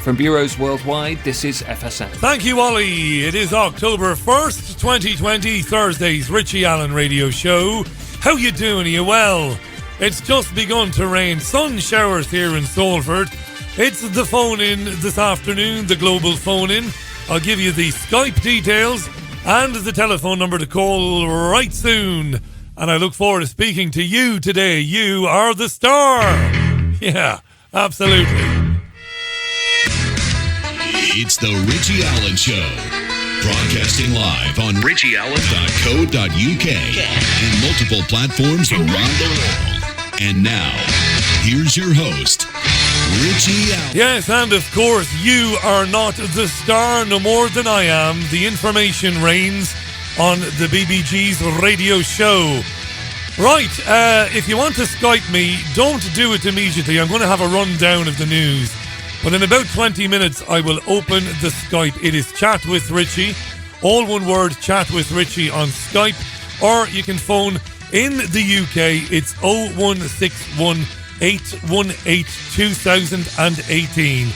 From bureaus worldwide, this is FSM. Thank you, Ollie. It is October 1st, 2020, Thursday's Richie Allen Radio Show. How you doing? Are you well? It's just begun to rain. Sun showers here in Salford. It's the phone-in this afternoon, the global phone-in. I'll give you the Skype details and the telephone number to call right soon. And I look forward to speaking to you today. You are the star. Yeah, absolutely. It's the Richie Allen Show. Broadcasting live on richieallen.co.uk and multiple platforms around the world. And now, here's your host, Richie Allen. Yes, and of course, you are not the star no more than I am. The information reigns on the BBG's radio show. Right, if you want to Skype me, don't do it immediately. I'm going to have a rundown of the news. But in about 20 minutes, I will open the Skype. It is Chat with Richie. All one word, Chat with Richie on Skype. Or you can phone in the UK. It's 0161 818 2018.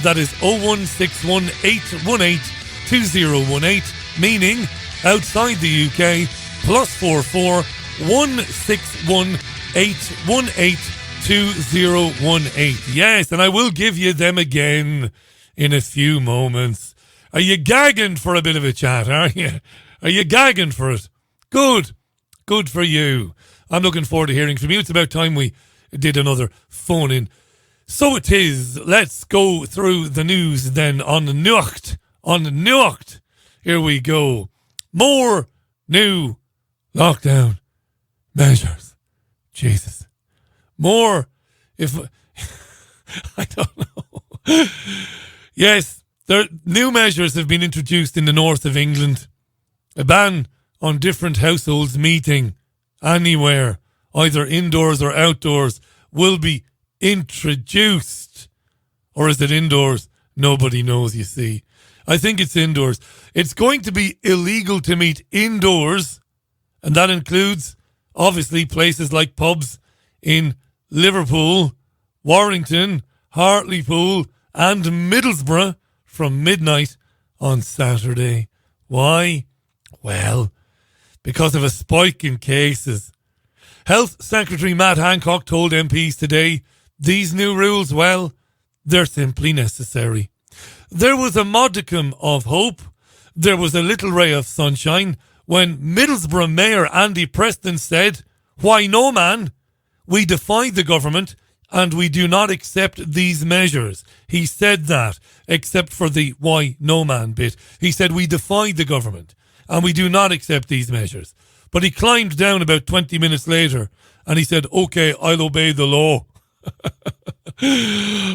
That is 0161 818 2018. Meaning, outside the UK, +44 161 818 2018. Yes, and I will give you them again in a few moments. Are you gagging for a bit of a chat, are you? Are you gagging for it? Good. Good for you. I'm looking forward to hearing from you. It's about time we did another phone-in. So it is. Let's go through the news then on Nuacht. On Nuacht. Here we go. More new lockdown measures. Jesus. More, if I don't know. Yes, new measures have been introduced in the north of England. A ban on different households meeting anywhere, either indoors or outdoors, will be introduced. Or is it indoors? Nobody knows, you see. I think it's indoors. It's going to be illegal to meet indoors, and that includes, obviously, places like pubs in Liverpool, Warrington, Hartlepool and Middlesbrough from midnight on Saturday. Why? Well, because of a spike in cases. Health Secretary Matt Hancock told MPs today these new rules, well, they're simply necessary. There was a modicum of hope. There was a little ray of sunshine when Middlesbrough Mayor Andy Preston said, "Why no, man? We defy the government and we do not accept these measures." He said that, except for the why no man bit. He said we defy the government and we do not accept these measures. But he climbed down about 20 minutes later and he said, "Okay, I'll obey the law."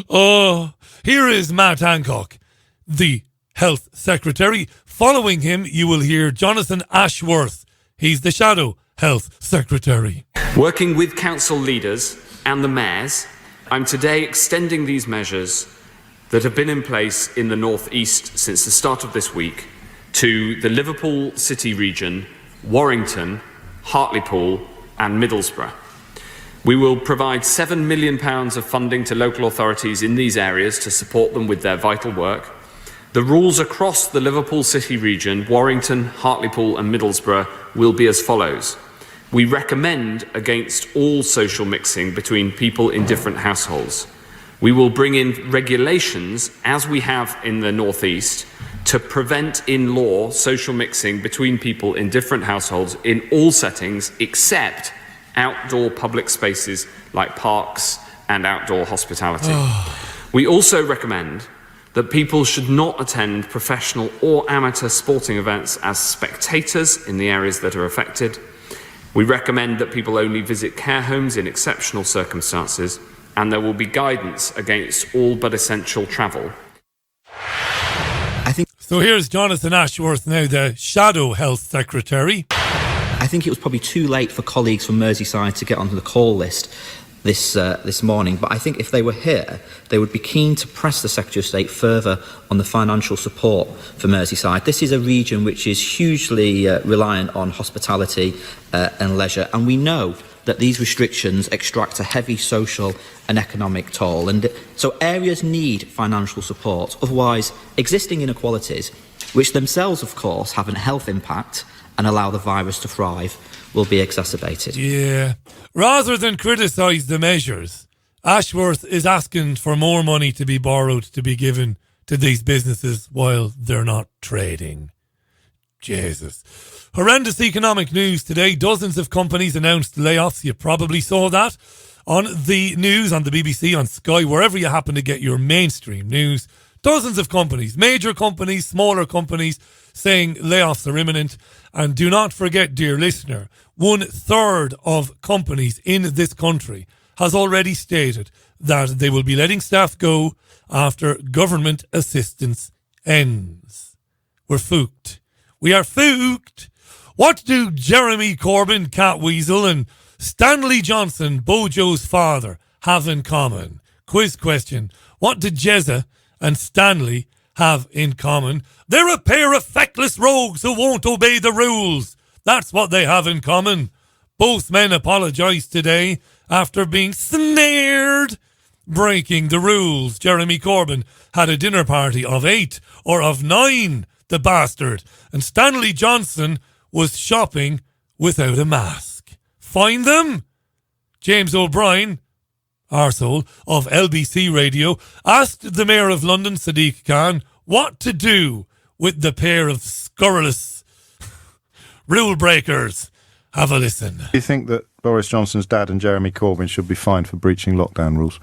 Oh, here is Matt Hancock, the Health Secretary. Following him, you will hear Jonathan Ashworth. He's the Shadow Health Secretary. Working with council leaders and the mayors, I'm today extending these measures that have been in place in the North East since the start of this week to the Liverpool City region, Warrington, Hartlepool and Middlesbrough. We will provide £7 million of funding to local authorities in these areas to support them with their vital work. The rules across the Liverpool City region, Warrington, Hartlepool and Middlesbrough will be as follows. We recommend against all social mixing between people in different households. We will bring in regulations, as we have in the North East, to prevent in law social mixing between people in different households in all settings except outdoor public spaces like parks and outdoor hospitality. We also recommend that people should not attend professional or amateur sporting events as spectators in the areas that are affected. We recommend that people only visit care homes in exceptional circumstances, and there will be guidance against all but essential travel. So here's Jonathan Ashworth now, the Shadow Health Secretary. I think it was probably too late for colleagues from Merseyside to get onto the call list this morning, but I think if they were here, they would be keen to press the Secretary of State further on the financial support for Merseyside. This is a region which is hugely reliant on hospitality and leisure, and we know that these restrictions extract a heavy social and economic toll. And so areas need financial support. Otherwise, existing inequalities, which themselves, of course, have a health impact and allow the virus to thrive, will be exacerbated. Yeah. Rather than criticise the measures, Ashworth is asking for more money to be borrowed to be given to these businesses while they're not trading. Jesus. Horrendous economic news today. Dozens of companies announced layoffs. You probably saw that on the news, on the BBC, on Sky, wherever you happen to get your mainstream news. Dozens of companies, major companies, smaller companies, saying layoffs are imminent. And do not forget, dear listener, 1/3 of companies in this country has already stated that they will be letting staff go after government assistance ends. We're fooked. We are fooked. What do Jeremy Corbyn, Catweasel, and Stanley Johnson, Bojo's father, have in common? Quiz question. What did Jezza and Stanley have in common? They're a pair of feckless rogues who won't obey the rules. That's what they have in common. Both men apologised today after being snared breaking the rules. Jeremy Corbyn had a dinner party of 8 or of 9, the bastard. And Stanley Johnson was shopping without a mask. Find them? James O'Brien, arsehole, of LBC Radio, asked the Mayor of London, Sadiq Khan, what to do with the pair of scurrilous rule breakers. Have a listen. Do you think that Boris Johnson's dad and Jeremy Corbyn should be fined for breaching lockdown rules?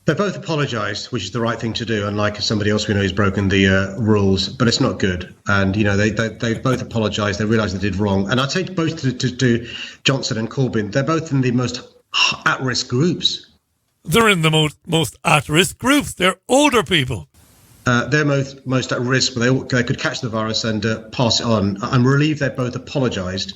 They both apologised, which is the right thing to do, unlike somebody else we know who's broken the rules, but it's not good. And, you know, they both apologised. They realised they did wrong. And I'd say both to Johnson and Corbyn, they're both in the most at-risk groups. They're in the most at-risk groups. They're older people. They're most at risk, but they could catch the virus and pass it on. I'm relieved they both apologised.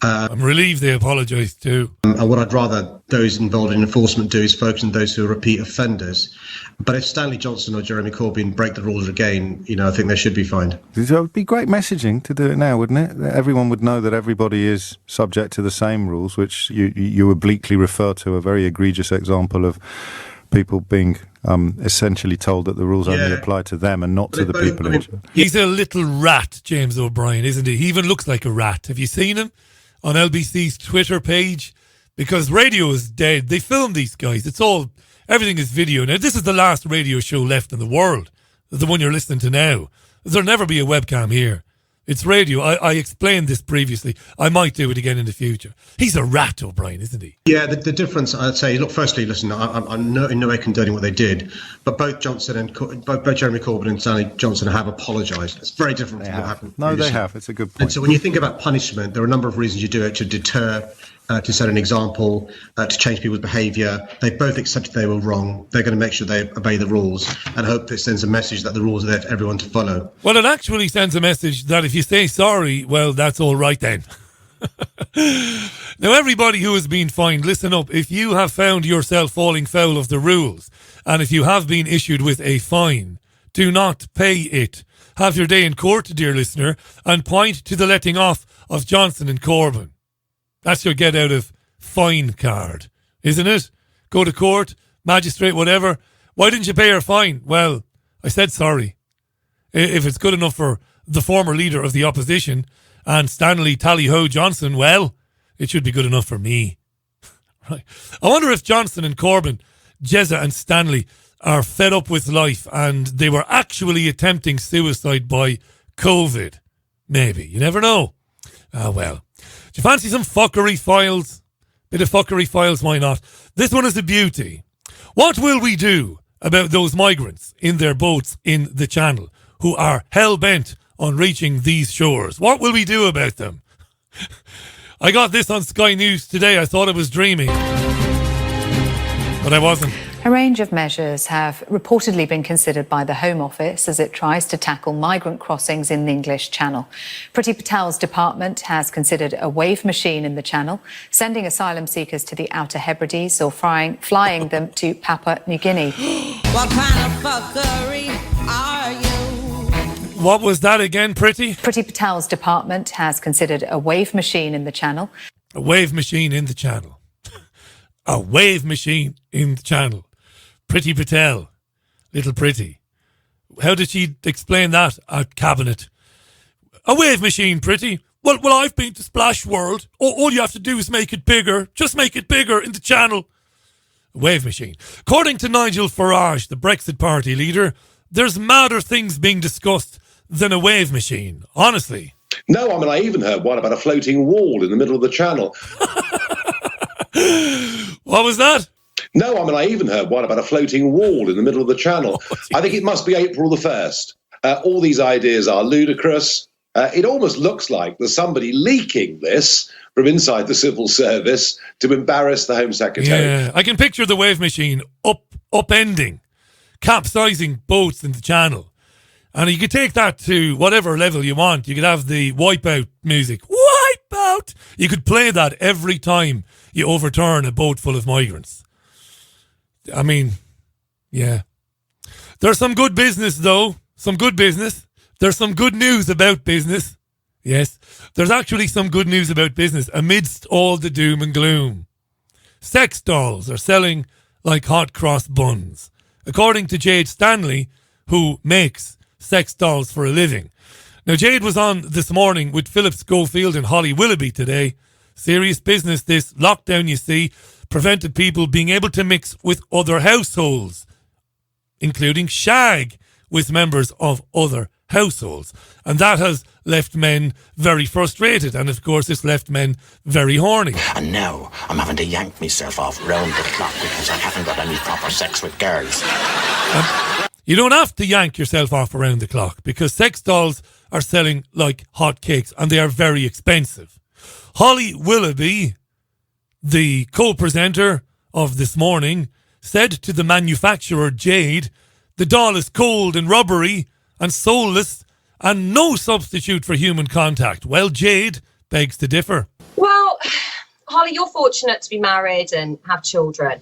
I'm relieved they apologised too. And what I'd rather those involved in enforcement do is focus on those who are repeat offenders. But if Stanley Johnson or Jeremy Corbyn break the rules again, you know, I think they should be fined. It would be great messaging to do it now, wouldn't it? Everyone would know that everybody is subject to the same rules, which you obliquely refer to a very egregious example of people being essentially told that the rules only apply to them and not to the people. He's a little rat, James O'Brien, isn't he? He even looks like a rat. Have you seen him on LBC's Twitter page? Because radio is dead. They film these guys. Everything is video. Now, this is the last radio show left in the world. The one you're listening to now. There'll never be a webcam here. It's radio. I explained this previously. I might do it again in the future. He's a rat, O'Brien, isn't he? Yeah, the difference, I'd say, look, firstly, listen, I'm in no way condoning what they did, but both Jeremy Corbyn and Stanley Johnson have apologised. It's very different from what happened. No, they have. It's a good point. And so when you think about punishment, there are a number of reasons you do it: to deter, to set an example, to change people's behaviour. They both accepted they were wrong. They're going to make sure they obey the rules and hope it sends a message that the rules are there for everyone to follow. Well, it actually sends a message that if you say sorry, well, that's all right then. Now, everybody who has been fined, listen up. If you have found yourself falling foul of the rules, and if you have been issued with a fine, do not pay it. Have your day in court, dear listener, and point to the letting off of Johnson and Corbyn. That's your get out of fine card, isn't it? Go to court, magistrate, whatever. Why didn't you pay your fine? Well, I said sorry. If it's good enough for the former leader of the opposition and Stanley Tally-Ho Johnson, well, it should be good enough for me. Right. I wonder if Johnson and Corbyn, Jezza and Stanley are fed up with life and they were actually attempting suicide by COVID. Maybe. You never know. Well. Do you fancy some fuckery files? Bit of fuckery files, why not? This one is a beauty. What will we do about those migrants in their boats in the Channel who are hell-bent on reaching these shores? What will we do about them? I got this on Sky News today. I thought I was dreaming, but I wasn't. A range of measures have reportedly been considered by the Home Office as it tries to tackle migrant crossings in the English Channel. Priti Patel's department has considered a wave machine in the Channel, sending asylum seekers to the Outer Hebrides or flying them to Papua New Guinea. What kind of fuckery are you? What was that again, Priti? Priti Patel's department has considered a wave machine in the Channel. A wave machine in the channel. A wave machine in the channel. Priti Patel. Little Pretty. How did she explain that at Cabinet? A wave machine, Pretty. Well, I've been to Splash World. All you have to do is make it bigger. Just make it bigger in the channel. A wave machine. According to Nigel Farage, the Brexit Party leader, there's madder things being discussed than a wave machine. Honestly. No, I mean, I even heard one about a floating wall in the middle of the channel. What was that? No, I mean, I even heard one about a floating wall in the middle of the channel. I think it must be April the 1st. All these ideas are ludicrous. It almost looks like there's somebody leaking this from inside the civil service to embarrass the Home Secretary. Yeah, I can picture the wave machine upending, capsizing boats in the channel. And you could take that to whatever level you want. You could have the wipeout music. Wipeout! You could play that every time you overturn a boat full of migrants. I mean, yeah. There's some good business, though. Some good business. There's some good news about business. Yes, there's actually some good news about business amidst all the doom and gloom. Sex dolls are selling like hot cross buns. According to Jade Stanley, who makes sex dolls for a living. Now, Jade was on this morning with Philip Schofield and Holly Willoughby today. Serious business, this lockdown, you see, prevented people being able to mix with other households, including shag with members of other households. And that has left men very frustrated. And, of course, it's left men very horny. And now I'm having to yank myself off round the clock because I haven't got any proper sex with girls. You don't have to yank yourself off around the clock because sex dolls are selling like hotcakes and they are very expensive. Holly Willoughby, the co-presenter of This Morning, said to the manufacturer Jade, the doll is cold and rubbery and soulless and no substitute for human contact. Well, Jade begs to differ. Well, Holly, you're fortunate to be married and have children.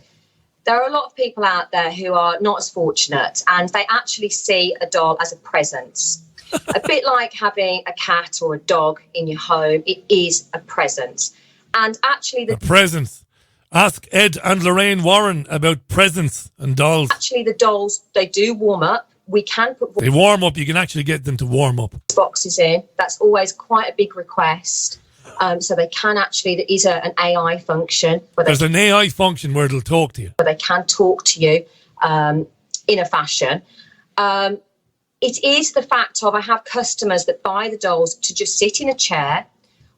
There are a lot of people out there who are not as fortunate and they actually see a doll as a present. A bit like having a cat or a dog in your home, it is a present. And actually... A present. Ask Ed and Lorraine Warren about presents and dolls. Actually, the dolls, they do warm up. We can put... They warm up. You can actually get them to warm up. Boxes in. That's always quite a big request. So they can actually... There is an AI function. There's an AI function where it'll talk to you. Where they can talk to you in a fashion. It is the fact of I have customers that buy the dolls to just sit in a chair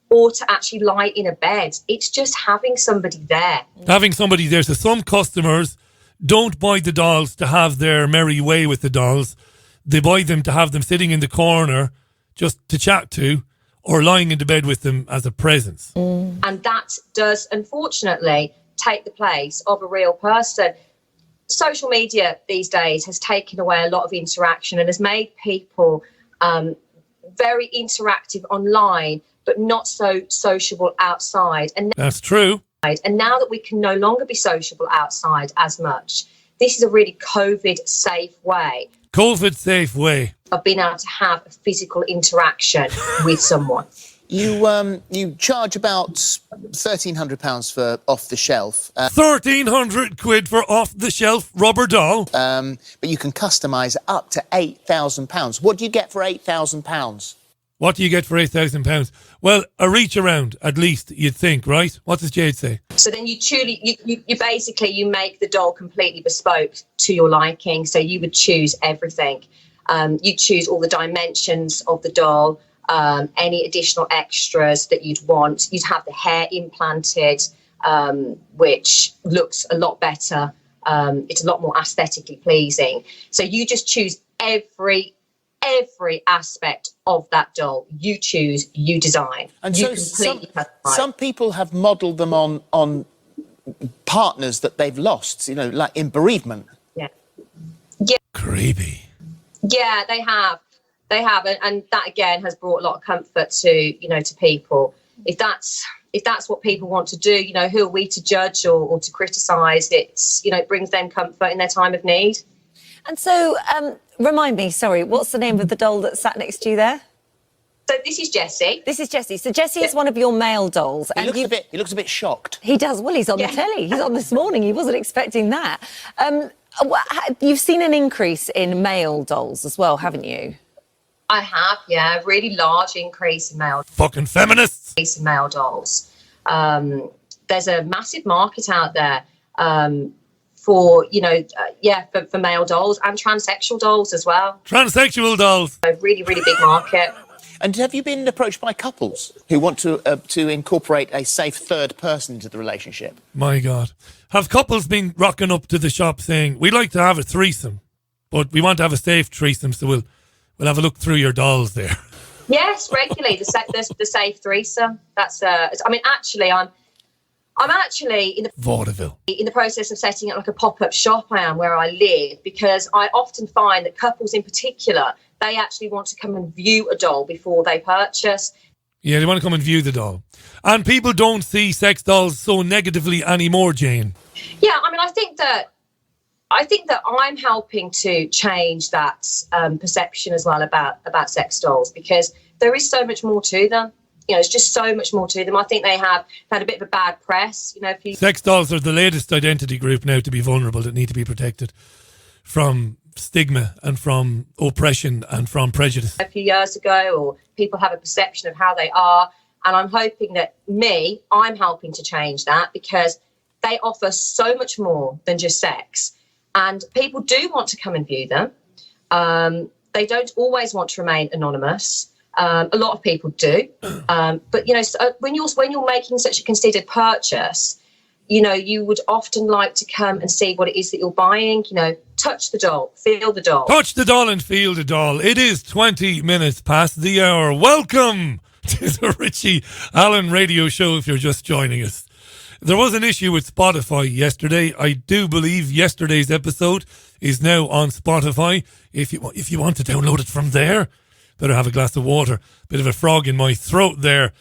or to actually lie in a bed. It's just having somebody there. Having somebody there. So some customers don't buy the dolls to have their merry way with the dolls. They buy them to have them sitting in the corner just to chat to or lying in the bed with them as a presence. And that does, unfortunately, take the place of a real person. Social media these days has taken away a lot of interaction and has made people very interactive online, but not so sociable outside. And that's true. And now that we can no longer be sociable outside as much, this is a really COVID-safe way. COVID-safe way. Of being able to have a physical interaction with someone. You charge about £1,300 for off the shelf. 1,300 quid for off the shelf rubber doll. But you can customise up to £8,000. What do you get for £8,000? What do you get for £8,000? Well, a reach around, at least, you'd think, right? What does Jade say? So then you basically you make the doll completely bespoke to your liking. So you would choose everything. You choose all the dimensions of the doll, any additional extras that you'd want. You'd have the hair implanted, which looks a lot better. It's a lot more aesthetically pleasing. So you just choose every aspect of that doll. You choose, you design. And you so some people have modelled them on partners that they've lost, you know, like in bereavement. Yeah. Creepy. Yeah, they have. And that again has brought a lot of comfort to people. If that's what people want to do, who are we to judge or to criticise? It brings them comfort in their time of need. And so, remind me, sorry, what's the name of the doll that sat next to you there? So this is Jessie. This is Jessie. So Jessie is one of your male dolls. He looks a bit shocked. He does. Well, he's on the telly. He's on this morning. He wasn't expecting that. You've seen an increase in male dolls as well, haven't you? I have, yeah. A really large increase in male. Fucking feminists. Increase in male dolls. There's a massive market out there for male dolls and transsexual dolls as well. Transsexual dolls. A really, really big market. And have you been approached by couples who want to incorporate a safe third person into the relationship? My God. Have couples been rocking up to the shop saying, we'd like to have a threesome, but we want to have a safe threesome, so we'll have a look through your dolls there? Yes, regularly. The safe threesome. That's actually, I'm actually in the vaudeville, in the process of setting up like a pop-up shop. I am where I live, because I often find that couples in particular, they actually want to come and view a doll before they purchase. Yeah, they want to come and view the doll. And people don't see sex dolls so negatively anymore, Jane. Yeah, I think that I'm helping to change that perception as well about sex dolls, because there is so much more to them. It's just so much more to them. I think they have had a bit of a bad press. Sex dolls are the latest identity group now to be vulnerable, that need to be protected from stigma and from oppression and from prejudice. A few years ago, or people have a perception of how they are, and I'm hoping that I'm helping to change that, because they offer so much more than just sex, and people do want to come and view them. They don't always want to remain anonymous. A lot of people do, but when you're making such a considered purchase, you would often like to come and see what it is that you're buying. Touch the doll, feel the doll. Touch the doll and feel the doll. It is 20 minutes past the hour. Welcome to the Richie Allen Radio Show. If you're just joining us, there was an issue with Spotify yesterday. I do believe yesterday's episode is now on Spotify. If you want to download it from there, better have a glass of water. Bit of a frog in my throat there.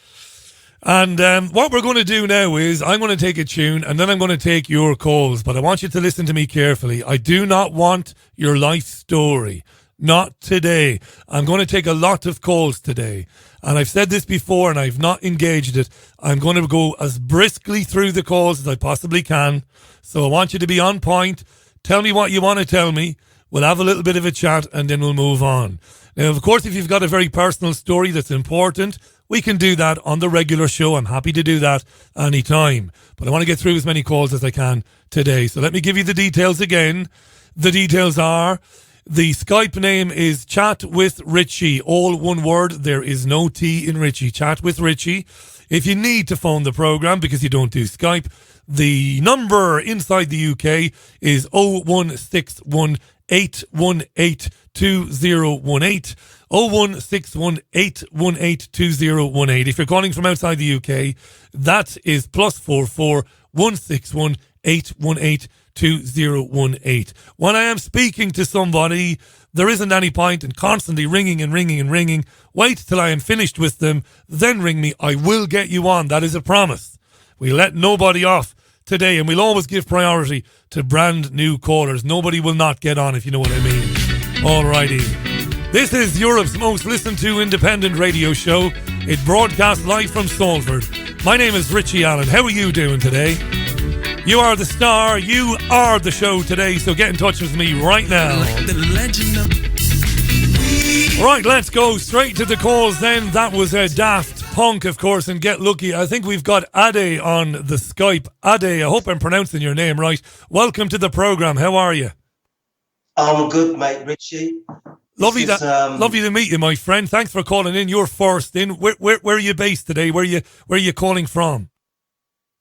And what we're going to do now is I'm going to take a tune and then I'm going to take your calls. But I want you to listen to me carefully. I do not want your life story. Not today. I'm going to take a lot of calls today. And I've said this before and I've not engaged it. I'm going to go as briskly through the calls as I possibly can. So I want you to be on point. Tell me what you want to tell me. We'll have a little bit of a chat and then we'll move on. Now, of course, if you've got a very personal story that's important, we can do that on the regular show. I'm happy to do that anytime. But I want to get through as many calls as I can today. So let me give you the details again. The details are, the Skype name is Chat with Richie. All one word. There is no T in Richie. Chat with Richie. If you need to phone the programme because you don't do Skype, the number inside the UK is 0161 818 2018. 0161 818 2018. If you're calling from outside the UK, that is +44 161 818 2018. When I am speaking to somebody, there isn't any point in constantly ringing and ringing and ringing. Wait till I am finished with them, then ring me. I will get you on. That is a promise. We let nobody off today, and we'll always give priority to brand new callers. Nobody will not get on, if you know what I mean. Alrighty. This is Europe's most listened to independent radio show. It broadcasts live from Salford. My name is Richie Allen. How are you doing today? You are the star. You are the show today. So get in touch with me right now. Right, let's go straight to the calls then. That was Daft Punk, of course, and Get Lucky. I think we've got Ade on the Skype. Ade, I hope I'm pronouncing your name right. Welcome to the programme. How are you? I'm good, mate, Richie. Lovely to meet you, my friend. Thanks for calling in. You're first in. Where are you based today? Where are you calling from?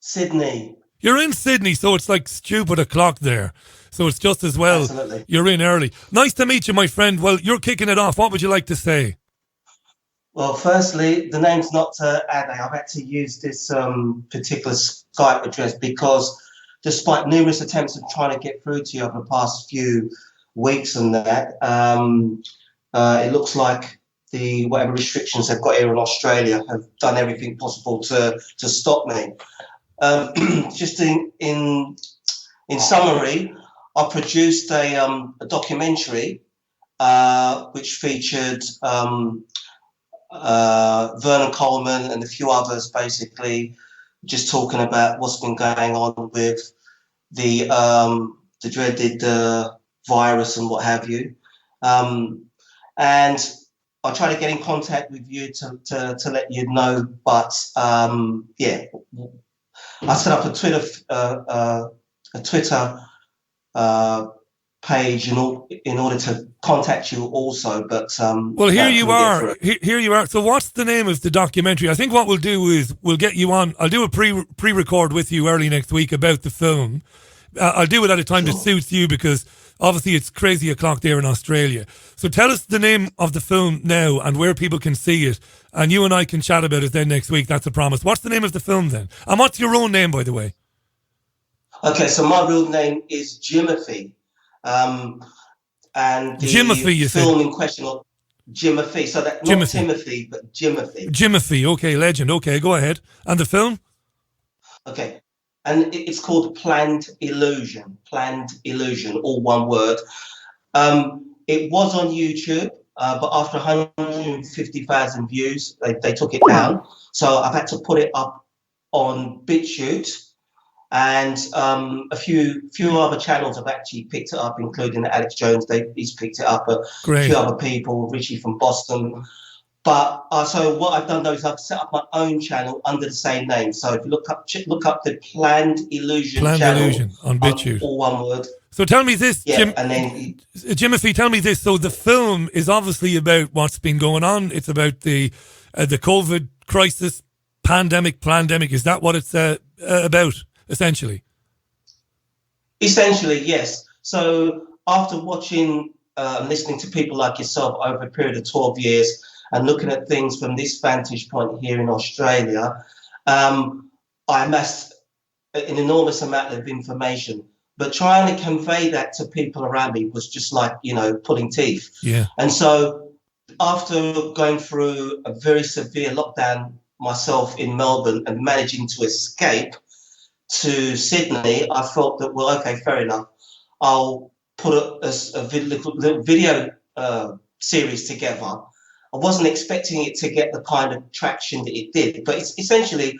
Sydney. You're in Sydney, so it's like stupid o'clock there. So it's just as well. Absolutely. You're in early. Nice to meet you, my friend. Well, you're kicking it off. What would you like to say? Well, firstly, the name's not Ade. I've had to use this particular Skype address because despite numerous attempts of trying to get through to you over the past few weeks and that, it looks like the whatever restrictions they've got here in Australia have done everything possible to stop me. Just in summary, I produced a documentary which featured Vernon Coleman and a few others, basically just talking about what's been going on with the dreaded virus and what have you. And I'll try to get in contact with you to let you know. But yeah, I set up a Twitter page in order to contact you also. But well, here you are. Here you are. So, what's the name of the documentary? I think what we'll do is we'll get you on. I'll do a pre-record with you early next week about the film. I'll do it at a time that suits you because obviously it's crazy o'clock there in Australia. So tell us the name of the film now and where people can see it, and you and I can chat about it then next week. That's a promise. What's the name of the film then? And what's your own name, by the way? Okay, so my real name is Jimothy. And the Jimothy, you film said? in question, Jimothy. So that not Timothy, but Jimothy. Jimothy, okay, legend. Okay, go ahead. And the film? Okay. And it's called Planned Illusion, all one word. It was on YouTube, but after 150,000 views, they took it down. So I've had to put it up on BitChute, and a few other channels have actually picked it up, including Alex Jones. He's picked it up, a few other people, Richie from Boston. But so what I've done though is I've set up my own channel under the same name. So if you look up the Planned Illusion channel on BitChute, all one word. So tell me this, and then Jimothy, tell me this. So the film is obviously about what's been going on. It's about the COVID crisis, pandemic. Is that what it's about, essentially? Essentially, yes. So after watching and listening to people like yourself over a period of 12 years, and looking at things from this vantage point here in Australia, I amassed an enormous amount of information. But trying to convey that to people around me was just like, pulling teeth. Yeah. And so after going through a very severe lockdown myself in Melbourne and managing to escape to Sydney, I felt that, well, okay, fair enough. I'll put a little video series together. I wasn't expecting it to get the kind of traction that it did, but it's essentially,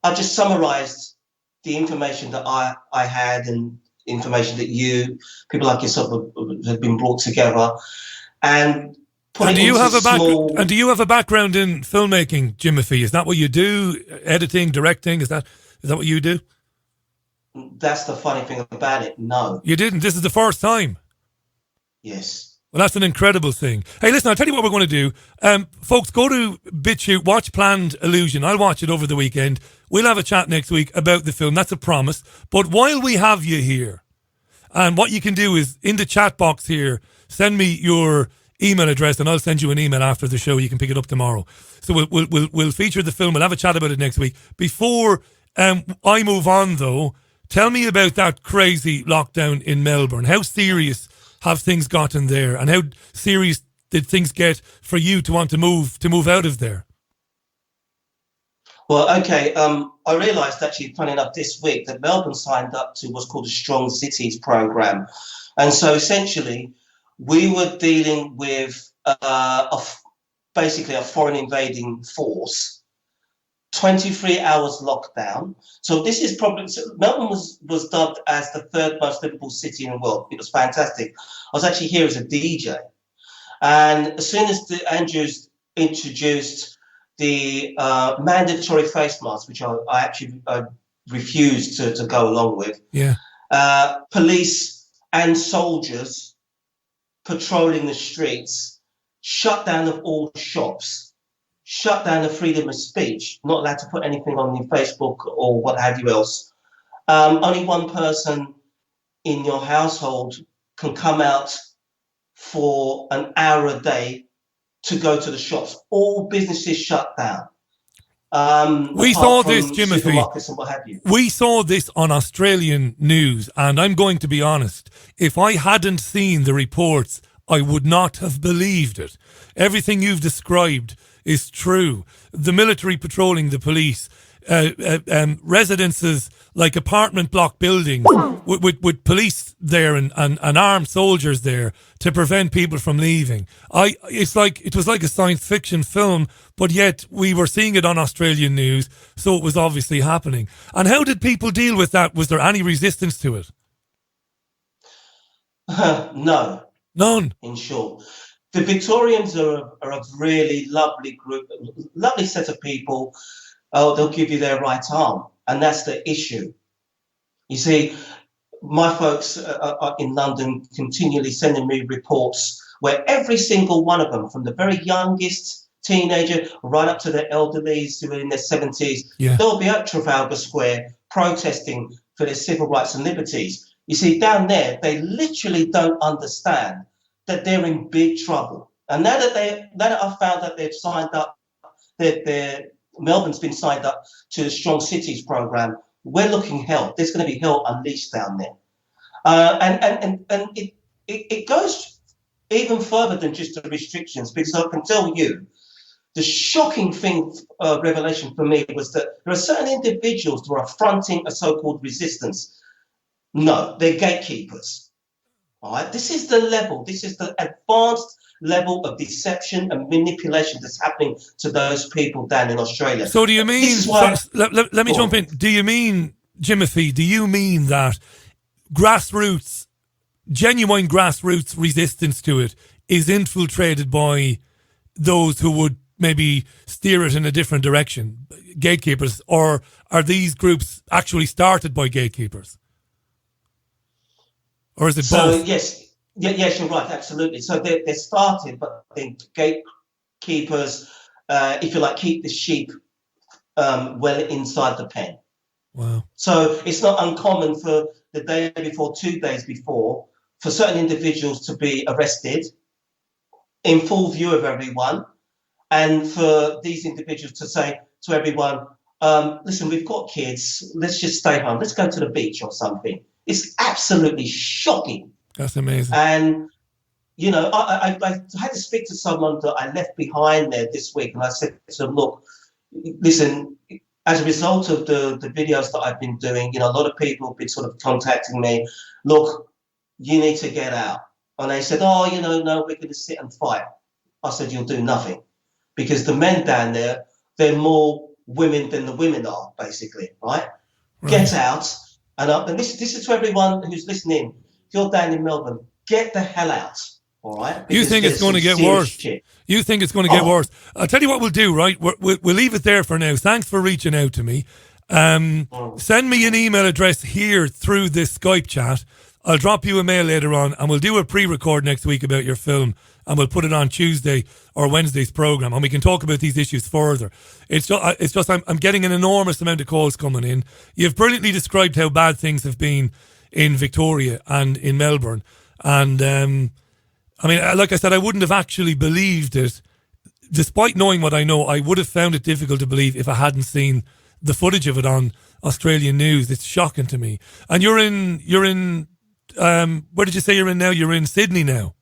I just summarized the information that I had and information that people like yourself have been brought together, and put it into small... And do you have a background in filmmaking, Jimothy? Is that what you do? Editing, directing? Is that what you do? That's the funny thing about it. No, you didn't. This is the first time. Yes. Well, that's an incredible thing. Hey, listen, I'll tell you what we're going to do. Folks, go to BitChute, watch Planned Illusion. I'll watch it over the weekend. We'll have a chat next week about the film. That's a promise. But while we have you here, and what you can do is, in the chat box here, send me your email address and I'll send you an email after the show. You can pick it up tomorrow. So we'll feature the film. We'll have a chat about it next week. Before I move on, though, tell me about that crazy lockdown in Melbourne. How serious have things gotten there, and how serious did things get for you to want to move out of there? Well, okay, I realised actually, funny enough, this week that Melbourne signed up to what's called a Strong Cities programme, and so essentially we were dealing with basically a foreign invading force. 23 hours lockdown. So this is probably, Melbourne was dubbed as the third most livable city in the world. It was fantastic. I was actually here as a DJ. And as soon as Andrews introduced the mandatory face masks, which I actually refused to go along with, police and soldiers patrolling the streets, shut down of all shops, shut down the freedom of speech, not allowed to put anything on your Facebook or what have you else. Only one person in your household can come out for an hour a day to go to the shops. All businesses shut down. We saw this, Jimothy. We saw this on Australian news, and I'm going to be honest. If I hadn't seen the reports, I would not have believed it. Everything you've described is true. The military patrolling the police, residences like apartment block buildings with police there and armed soldiers there to prevent people from leaving. It was like a science fiction film, but yet we were seeing it on Australian news, so it was obviously happening. And how did people deal with that? Was there any resistance to it? No. None. In short. The Victorians are a really lovely group, lovely set of people. Oh, they'll give you their right arm. And that's the issue. You see, my folks are in London continually sending me reports where every single one of them, from the very youngest teenager right up to the elderlies who are in their 70s, they'll be at Trafalgar Square protesting for their civil rights and liberties. You see, down there, they literally don't understand that they're in big trouble. And now that I've found that they've signed up, Melbourne's been signed up to the Strong Cities program, we're looking hell. There's going to be hell unleashed down there. And it goes even further than just the restrictions, because I can tell you, the shocking thing, revelation for me, was that there are certain individuals who are fronting a so-called resistance. No, they're gatekeepers. All right, this is the level, this is the advanced level of deception and manipulation that's happening to those people down in Australia. So do you mean, let me jump in, do you mean, Jimothy, do you mean that genuine grassroots resistance to it is infiltrated by those who would maybe steer it in a different direction, gatekeepers, or are these groups actually started by gatekeepers? Or is it both? Yes, you're right, absolutely. So they're started, but I think gatekeepers, if you like, keep the sheep well inside the pen. Wow. So it's not uncommon for the day before, 2 days before, for certain individuals to be arrested in full view of everyone, and for these individuals to say to everyone, listen, we've got kids, let's just stay home, let's go to the beach or something. It's absolutely shocking. That's amazing. And, you know, I had to speak to someone that I left behind there this week, and I said to them, look, listen, as a result of the videos that I've been doing, you know, a lot of people have been sort of contacting me, look, you need to get out. And they said, oh, you know, no, we're going to sit and fight. I said, you'll do nothing. Because the men down there, they're more women than the women are, basically, right? Get out. And this is to everyone who's listening. If you're down in Melbourne, get the hell out, all right? You think it's going to get worse? Shit. You think it's going to get worse? I'll tell you what we'll do, right? We'll leave it there for now. Thanks for reaching out to me. Send me an email address here through this Skype chat. I'll drop you a mail later on, and we'll do a pre-record next week about your film, and we'll put it on Tuesday or Wednesday's program, and we can talk about these issues further. It's just I'm getting an enormous amount of calls coming in. You've brilliantly described how bad things have been in Victoria and in Melbourne, and I mean, like I said, I wouldn't have actually believed it, despite knowing what I know. I would have found it difficult to believe if I hadn't seen the footage of it on Australian news. It's shocking to me. And you're in. Where did you say you're in now? You're in Sydney now.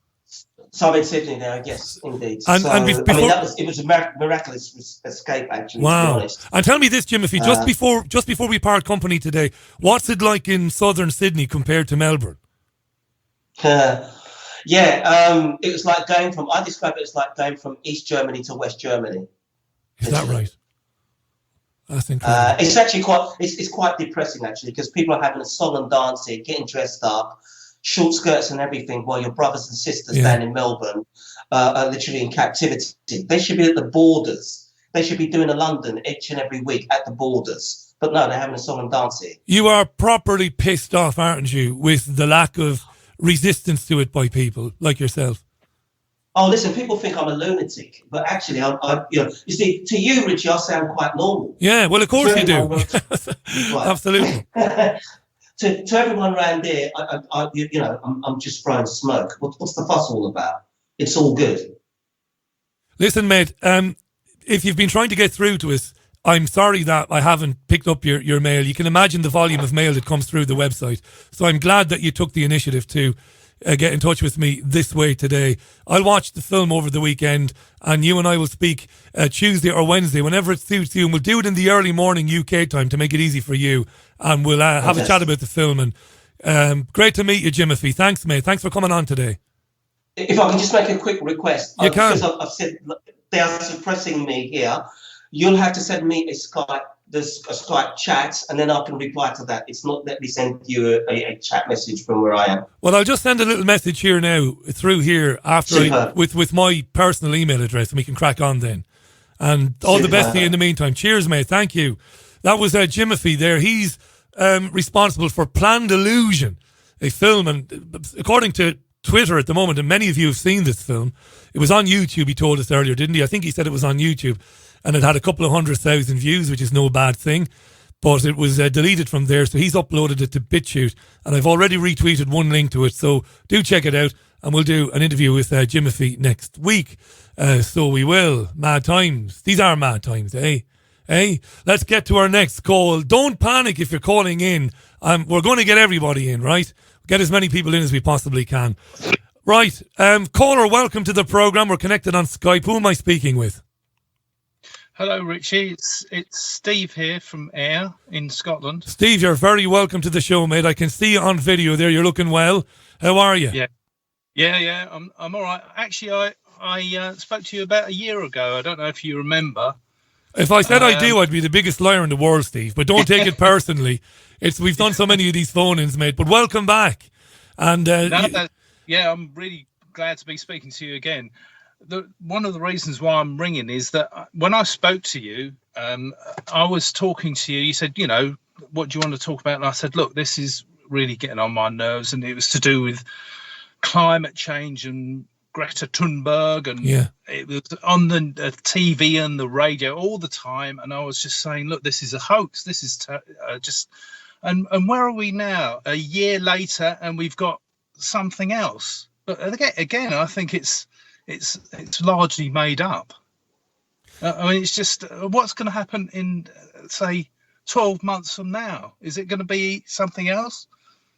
So I'm in Sydney now, yes, indeed. And it was a miraculous escape, actually. Wow. To be honest. And tell me this, Jimothy, just before we part company today, what's it like in southern Sydney compared to Melbourne? It was like I describe it as like going from East Germany to West Germany. Is that right? I think it's actually quite depressing, actually, because people are having a song and dance here, getting dressed up, short skirts and everything, while your brothers and sisters down in Melbourne are literally in captivity. They should be at the borders. They should be doing a London each and every week at the borders. But no, they're having a song and dance here. You are properly pissed off, aren't you, with the lack of resistance to it by people like yourself? Oh, listen, people think I'm a lunatic, but actually, you see, to you, Richie, I sound quite normal. Yeah, well, of course you do. Absolutely. To everyone around here, I'm just throwing smoke. What's the fuss all about? It's all good. Listen, mate, if you've been trying to get through to us, I'm sorry that I haven't picked up your mail. You can imagine the volume of mail that comes through the website. So I'm glad that you took the initiative to get in touch with me this way today. I'll watch the film over the weekend, and you and I will speak Tuesday or Wednesday, whenever it suits you, and we'll do it in the early morning UK time to make it easy for you, and we'll have a chat about the film. And great to meet you, Jimothy. Thanks, mate. Thanks for coming on today. If I can just make a quick request. You can. Because I've said they are suppressing me here. You'll have to send me a Skype chat, and then I can reply to that. It's not that we send you a chat message from where I am. Well, I'll just send a little message here now, through here, after with my personal email address, and we can crack on then. And all the best to you in the meantime. Cheers, mate. Thank you. That was Jimothy there. He's responsible for Planned Illusion, a film, and according to Twitter at the moment, and many of you have seen this film. It was on YouTube, he told us earlier, didn't he? I think he said it was on YouTube, and it had a couple of 100,000 views, which is no bad thing, but it was deleted from there, so he's uploaded it to BitChute, and I've already retweeted one link to it, so do check it out, and we'll do an interview with Jimothy next week. So we will. Mad times. These are mad times, eh? Let's get to our next call. Don't panic if you're calling in. We're going to get everybody in, right? Get as many people in as we possibly can. Right. Caller, welcome to the programme. We're connected on Skype. Who am I speaking with? Hello, Richie. It's Steve here from Ayr in Scotland. Steve, you're very welcome to the show, mate. I can see you on video there. You're looking well. How are you? Yeah. I'm all right. Actually, I spoke to you about a year ago. I don't know if you remember. If I said I do, I'd be the biggest liar in the world, Steve. But don't take it personally. We've done so many of these phone-ins, mate. But welcome back. And I'm really glad to be speaking to you again. One of the reasons why I'm ringing is that when I spoke to you, I was talking to you. You said, what do you want to talk about? And I said, look, this is really getting on my nerves. And it was to do with climate change and Greta Thunberg, and it was on the TV and the radio all the time, and I was just saying, look, this is a hoax. This is and where are we now? A year later, and we've got something else. But again, I think it's largely made up. I mean, it's just what's going to happen in say 12 months from now? Is it going to be something else?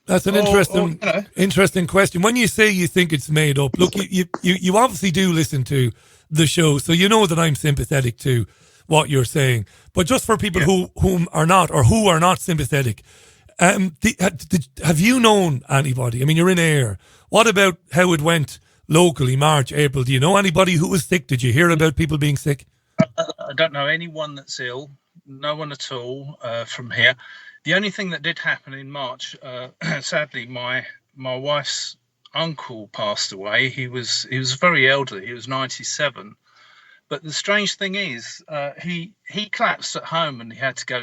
That's an interesting question. When you say you think it's made up, look, you obviously do listen to the show, so you know that I'm sympathetic to what you're saying. But just for people who are not sympathetic, have you known anybody? I mean, you're in Ayr. What about how it went locally, March, April? Do you know anybody who was sick? Did you hear about people being sick? I don't know anyone that's ill. No one at all from here. The only thing that did happen in March, sadly, my wife's uncle passed away. He was very elderly. He was 97. But the strange thing is, he collapsed at home and he had to go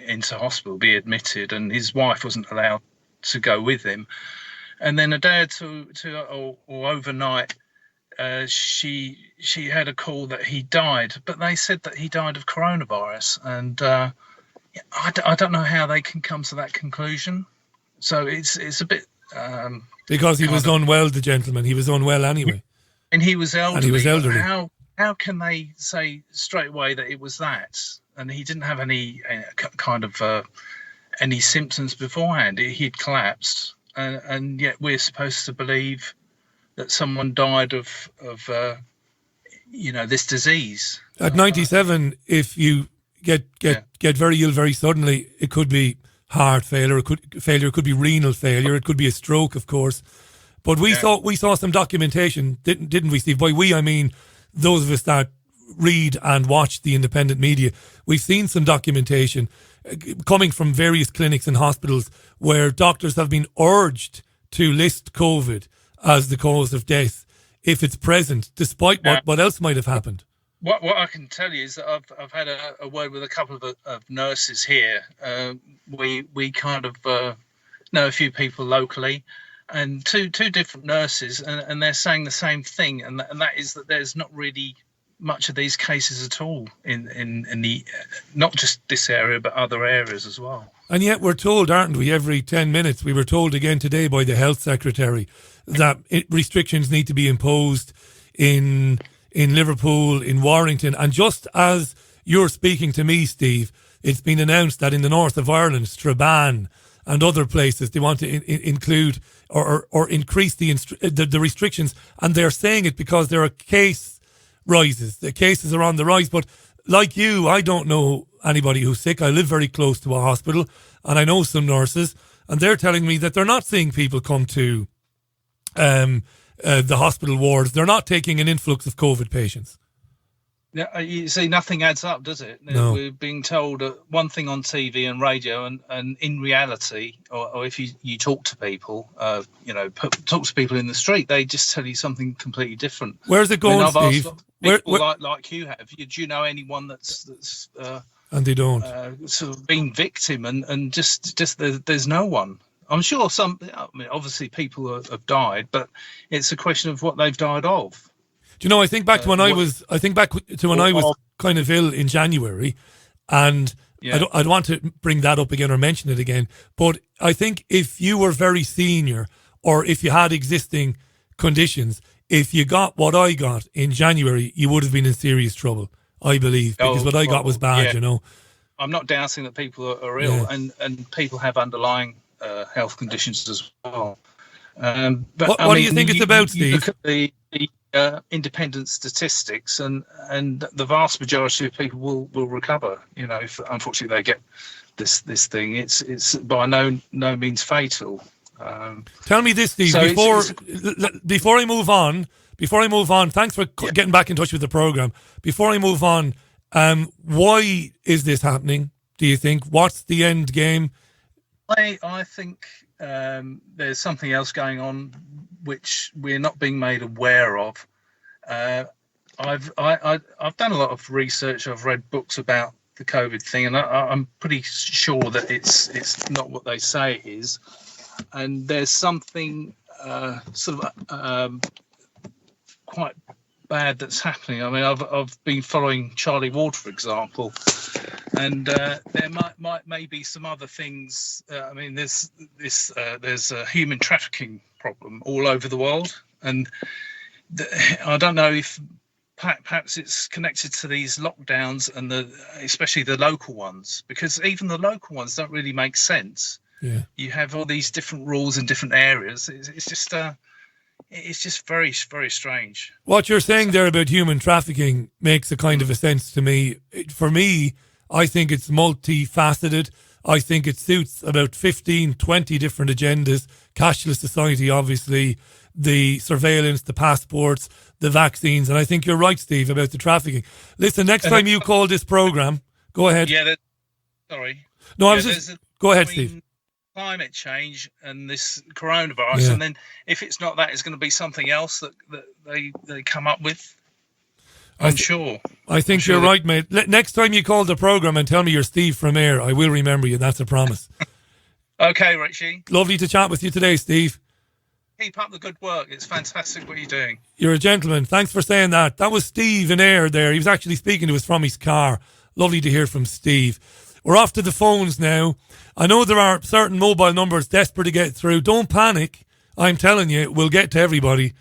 into hospital, be admitted, and his wife wasn't allowed to go with him. And then a day or two or overnight, she had a call that he died, but they said that he died of coronavirus, and I don't know how they can come to that conclusion. So it's a bit because he was unwell. The gentleman, he was unwell anyway, and he was elderly. How can they say straight away that it was that? And he didn't have any kind of any symptoms beforehand. He'd collapsed, and yet we're supposed to believe that someone died of this disease. At 97, if you get very ill very suddenly, it could be heart failure, it could be renal failure, it could be a stroke, of course. But we saw some documentation, didn't we, Steve? By we, I mean those of us that read and watch the independent media. We've seen some documentation coming from various clinics and hospitals where doctors have been urged to list COVID as the cause of death if it's present, despite what else might have happened. What I can tell you is that I've had a word with a couple of nurses here. We kind of know a few people locally, and two different nurses, and they're saying the same thing, and that is that there's not really much of these cases at all in the not just this area but other areas as well. And yet we're told, aren't we, every 10 minutes, we were told again today by the health secretary that restrictions need to be imposed in Liverpool, in Warrington. And just as you're speaking to me, Steve, it's been announced that in the north of Ireland, Strabane and other places. They want to include or increase the restrictions, and they're saying it because there are case rises. The cases are on the rise. But like you, I don't know anybody who's sick. I live very close to a hospital, and I know some nurses, and they're telling me that they're not seeing people come to the hospital wards. They're not taking an influx of COVID patients. Yeah, you see, nothing adds up, does it? No. We're being told one thing on TV and radio, and in reality, or if you talk to people, talk to people in the street, they just tell you something completely different. Where's it going, I've asked Steve? people like you have. Do you know anyone that's and they don't sort of been victim, and just there's no one. I'm sure some. I mean, obviously people have died, but it's a question of what they've died of. Do you know, I think back to when I was kind of ill in January, and Yeah. I'd want to bring that up again or mention it again. But I think if you were very senior, or if you had existing conditions, if you got what I got in January, you would have been in serious trouble, I believe, because what I got was bad, yeah. you know. I'm not doubting that people are ill, and people have underlying health conditions as well. But what do you think it's about, Steve? You look at the independent statistics, and the vast majority of people will recover. You know, if unfortunately they get this thing, it's by no means fatal. Tell me this, Steve. So before I move on, thanks for getting back in touch with the program. Before I move on, why is this happening? Do you think? What's the end game? I think there's something else going on which we're not being made aware of. I've done a lot of research. I've read books about the COVID thing, and I'm pretty sure that it's not what they say it is. And there's something quite bad that's happening. I mean, I've been following Charlie Ward, for example, and there may be some other things. I mean, there's a human trafficking problem all over the world, and I don't know if perhaps it's connected to these lockdowns and especially the local ones, because even the local ones don't really make sense. Yeah. You have all these different rules in different areas. It's just very, very strange. What you're saying there about human trafficking makes a kind of a sense to me. For me, I think it's multifaceted. I think it suits about 15, 20 different agendas. Cashless society, obviously, the surveillance, the passports, the vaccines. And I think you're right, Steve, about the trafficking. Listen, next time you call this program, go ahead. Yeah, sorry. No, I was just... Go ahead, Steve. Climate change and this coronavirus, and then if it's not that, it's going to be something else that they come up with. I'm sure. I think you're right, mate. Next time you call the program and tell me you're Steve from Ayr, I will remember you. That's a promise. Okay, Richie. Lovely to chat with you today, Steve. Keep up the good work. It's fantastic what you're doing. You're a gentleman. Thanks for saying that. That was Steve in Ayr there. He was actually speaking to us from his car. Lovely to hear from Steve. We're off to the phones now. I know there are certain mobile numbers desperate to get through. Don't panic. I'm telling you, we'll get to everybody.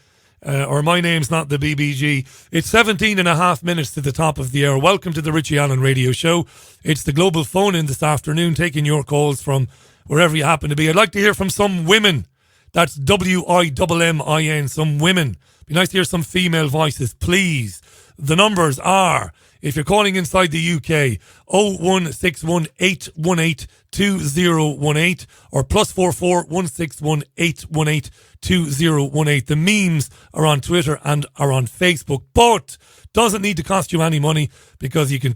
Or my name's not the BBG. It's 17 and a half minutes to the top of the hour. Welcome to the Richie Allen Radio Show. It's the global phone-in this afternoon, taking your calls from wherever you happen to be. I'd like to hear from some women. That's WIMMIN, some women. Be nice to hear some female voices, please. The numbers are, if you're calling inside the UK, 0161 818 2018 or +44 161 818 2018. The memes are on Twitter and are on Facebook, but doesn't need to cost you any money because you can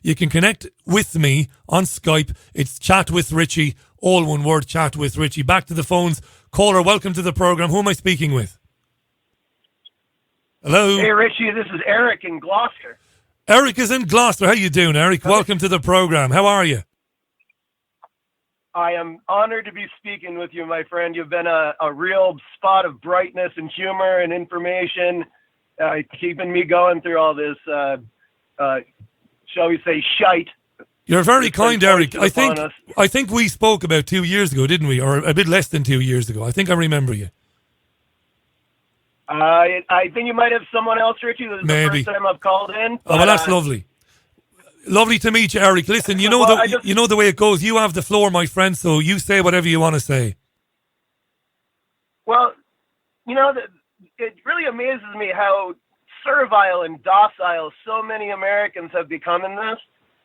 you can connect with me on Skype. It's Chat with Richie, all one word, Chat with Richie. Back to the phones. Caller, welcome to the program. Who am I speaking with? Hello. Hey, Richie, this is Eric in Gloucester. Eric is in Gloucester. How you doing, Eric? Welcome to the program. How are you? I am honored to be speaking with you, my friend. You've been a real spot of brightness and humor and information, keeping me going through all this, shall we say, shite. You're very kind, Eric. I think we spoke about 2 years ago, didn't we? Or a bit less than 2 years ago. I think I remember you. I think you might have someone else, Richie. This is Maybe. the first time I've called in. Oh, well, that's lovely. Lovely to meet you, Eric. Listen, you know you know the way it goes. You have the floor, my friend, so you say whatever you want to say. Well, it really amazes me how servile and docile so many Americans have become in this.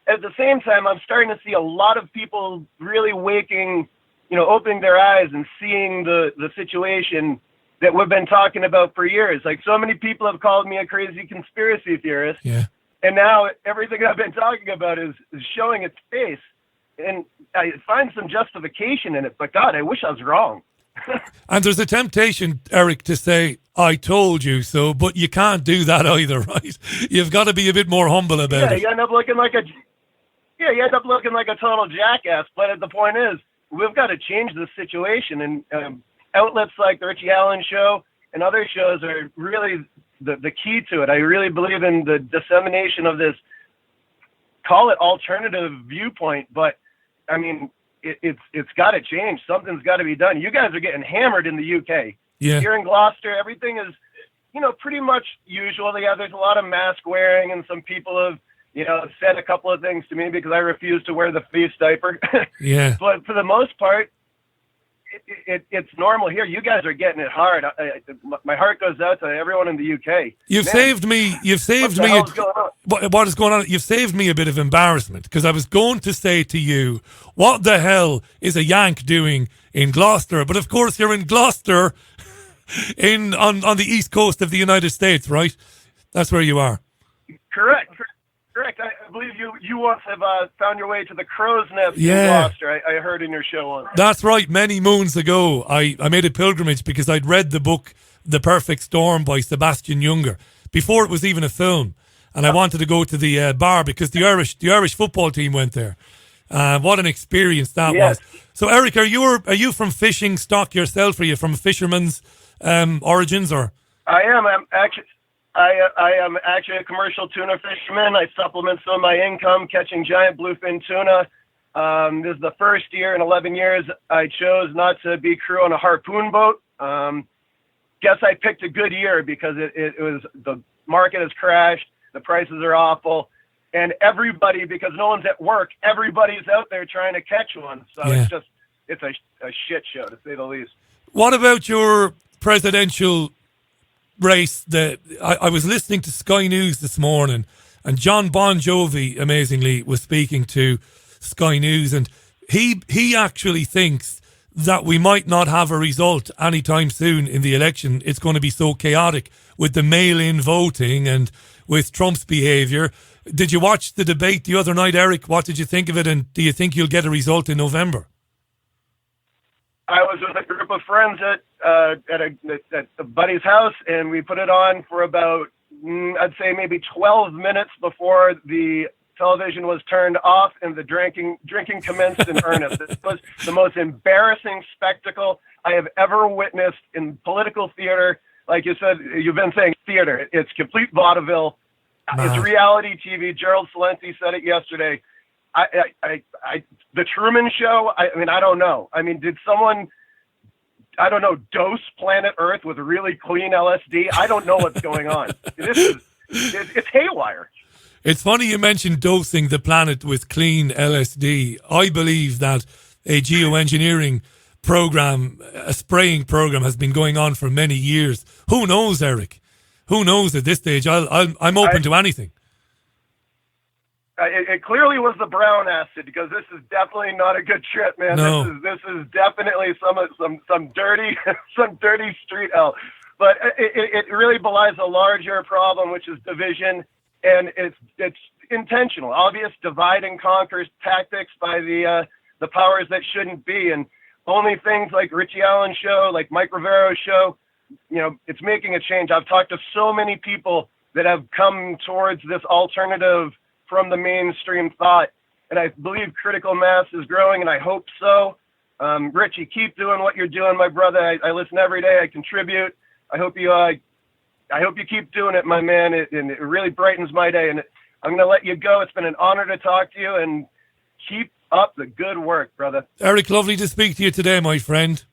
At the same time, I'm starting to see a lot of people really waking, opening their eyes and seeing the situation that we've been talking about for years. Like, so many people have called me a crazy conspiracy theorist. Yeah. And now everything I've been talking about is showing its face. And I find some justification in it. But God, I wish I was wrong. And there's a temptation, Eric, to say, I told you so, but you can't do that either, right? You've got to be a bit more humble about it. You end up looking like a total jackass. But the point is, we've got to change this situation. And outlets like the Richie Allen Show and other shows are really the key to it. I really believe in the dissemination of this, call it alternative viewpoint, but I mean, it's got to change. Something's got to be done. You guys are getting hammered in the UK. Yeah. Here in Gloucester, everything is, pretty much usual. Yeah, there's a lot of mask wearing, and some people have, said a couple of things to me because I refuse to wear the face diaper. Yeah. But for the most part, it's normal here. You guys are getting it hard. My heart goes out to everyone in the UK. You've saved me. What is going on? You've saved me a bit of embarrassment, because I was going to say to you, what the hell is a Yank doing in Gloucester? But of course, you're in Gloucester, on the east coast of the United States, right? That's where you are. Correct. I believe you once have found your way to the crow's nest in Gloucester. I heard in your show once. That's right. Many moons ago, I made a pilgrimage because I'd read the book The Perfect Storm by Sebastian Junger before it was even a film, and I wanted to go to the bar because the Irish football team went there. What an experience that was! So, Eric, are you from fishing stock yourself? Are you from fisherman's origins, or? I am. I am actually a commercial tuna fisherman. I supplement some of my income catching giant bluefin tuna. This is the first year in 11 years I chose not to be crew on a harpoon boat. Guess I picked a good year because it was, the market has crashed, the prices are awful, and everybody, because no one's at work, everybody's out there trying to catch one. So it's a shit show, to say the least. What about your presidential race? I was listening to Sky News this morning, and John Bon Jovi amazingly was speaking to Sky News, and he actually thinks that we might not have a result anytime soon in the election. It's going to be so chaotic with the mail-in voting and with Trump's behaviour. Did you watch the debate the other night, Eric? What did you think of it, and do you think you'll get a result in November? I was with a group of friends at a buddy's house, and we put it on for about, I'd say maybe 12 minutes before the television was turned off and the drinking commenced in earnest. It was the most embarrassing spectacle I have ever witnessed in political theater. Like you said, you've been saying theater. It's complete vaudeville. It's reality TV. Gerald Celente said it yesterday. The Truman Show, I mean, I don't know. I mean, did someone, I don't know, dose planet Earth with really clean LSD? I don't know what's going on. It's haywire. It's funny you mentioned dosing the planet with clean LSD. I believe that a geoengineering program, a spraying program, has been going on for many years. Who knows, Eric? Who knows at this stage? I'm open to anything. It clearly was the brown acid, because this is definitely not a good trip, man. No. This is definitely some dirty some dirty street hell. But it really belies a larger problem, which is division, and it's intentional, obvious divide and conquer tactics by the powers that shouldn't be, and only things like Richie Allen Show, like Mike Rivero's show, it's making a change. I've talked to so many people that have come towards this alternative from the mainstream thought, and I believe critical mass is growing, and I hope so. Richie, keep doing what you're doing, my brother. I listen every day. I contribute. I hope you keep doing it, my man. It really brightens my day, and I'm going to let you go. It's been an honor to talk to you, and keep up the good work, brother. Eric, lovely to speak to you today, my friend.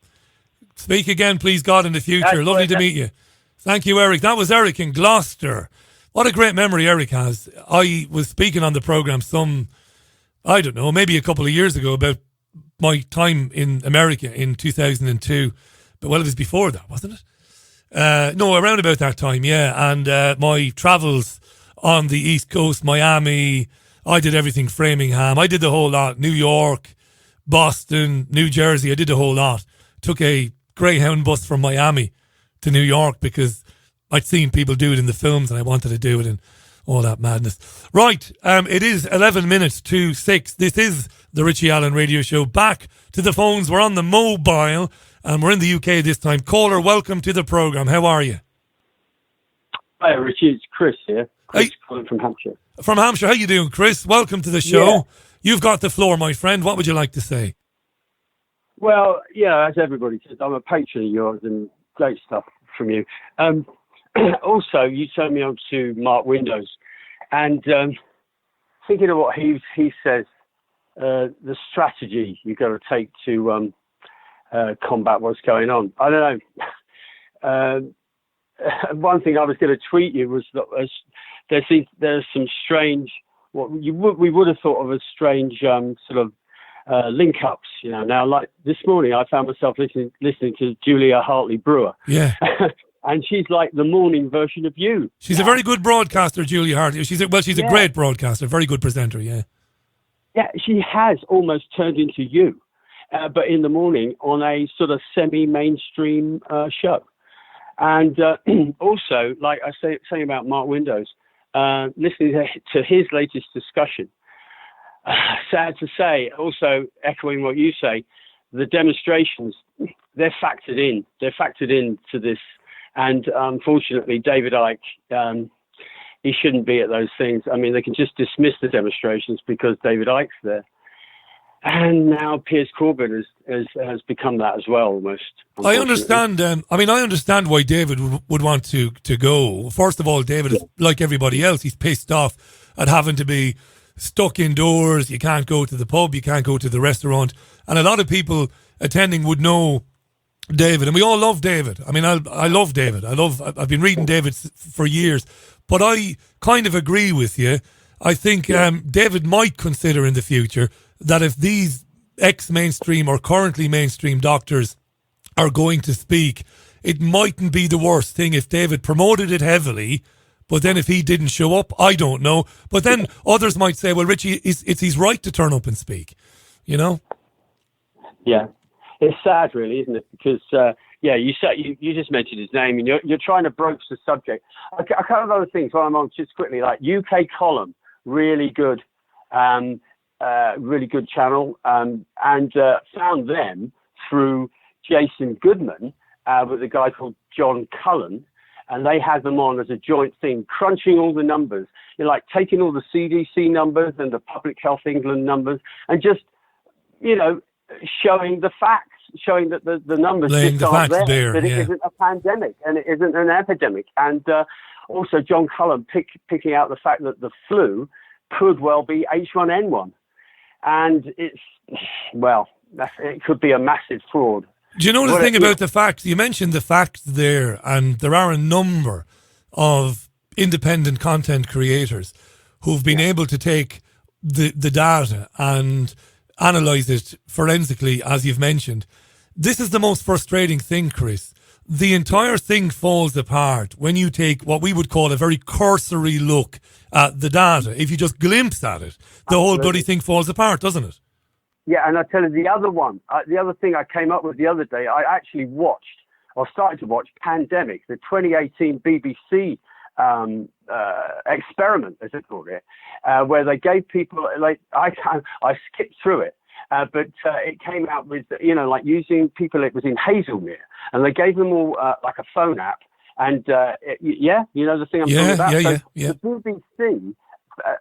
Speak again, please God, in the future. Lovely to meet you. Thank you, Eric. That was Eric in Gloucester. What a great memory Eric has. I was speaking on the programme maybe a couple of years ago about my time in America in 2002. But it was before that, wasn't it? No, around about that time, yeah. And my travels on the East Coast, Miami, I did everything, Framingham. I did the whole lot. New York, Boston, New Jersey, I did the whole lot. Took a Greyhound bus from Miami to New York because I'd seen people do it in the films and I wanted to do it and all that madness. Right, it is 11 minutes to 6. This is the Richie Allen Radio Show. Back to the phones. We're on the mobile and we're in the UK this time. Caller, welcome to the programme. How are you? Hi, Richie. It's Chris here. Chris calling from Hampshire. From Hampshire. How you doing, Chris? Welcome to the show. Yeah. You've got the floor, my friend. What would you like to say? Well, yeah, as everybody says, I'm a patron of yours and great stuff from you. Also, you turned me on to Mark Windows, and thinking of what he says, the strategy you've got to take to combat what's going on. I don't know. One thing I was going to tweet you was that there's some strange, we would have thought of as strange sort of link-ups. Now, like this morning, I found myself listening to Julia Hartley-Brewer. Yeah. And she's like the morning version of you. She's a very good broadcaster, Julia Hartley. She's a great broadcaster, very good presenter, yeah. Yeah, she has almost turned into you, but in the morning on a sort of semi-mainstream show. And also, like I say, saying about Mark Windows, listening to his latest discussion, sad to say, also echoing what you say, the demonstrations, they're factored in. They're factored into this. And unfortunately, David Icke, he shouldn't be at those things. I mean, they can just dismiss the demonstrations because David Icke's there. And now Piers Corbyn has become that as well, almost. I understand. I understand why David would want to go. First of all, David is like everybody else. He's pissed off at having to be stuck indoors. You can't go to the pub. You can't go to the restaurant. And a lot of people attending would know David, and we all love David. I mean, I love David. I've been reading David for years, but I kind of agree with you. I think David might consider in the future that if these ex-mainstream or currently mainstream doctors are going to speak, it mightn't be the worst thing if David promoted it heavily, but then if he didn't show up, I don't know. But then others might say, well, Richie, it's his right to turn up and speak, Yeah. It's sad, really, isn't it? Because, you just mentioned his name, and you're trying to broach the subject. A couple of other things while I'm on, just quickly, like UK Column, really good channel, and found them through Jason Goodman with a guy called John Cullen, and they had them on as a joint thing, crunching all the numbers, like taking all the CDC numbers and the Public Health England numbers, and just, showing the facts, showing that the numbers just aren't there, that it isn't a pandemic and it isn't an epidemic. And also John Cullen picking out the fact that the flu could well be H1N1. And it could be a massive fraud. Do you know the thing about the facts? You mentioned the facts there, and there are a number of independent content creators who've been able to take the data and analyse it forensically, as you've mentioned. This is the most frustrating thing, Chris. The entire thing falls apart when you take what we would call a very cursory look at the data. If you just glimpse at it, the whole bloody thing falls apart, doesn't it? Yeah, and I tell you, the other thing I came up with the other day, I actually started to watch Pandemic, the 2018 BBC experiment, as they called it, where they gave people, I skipped through it, but it came out with, using people, it was in Hazelmere, and they gave them all like a phone app, and the thing I'm talking about? The BBC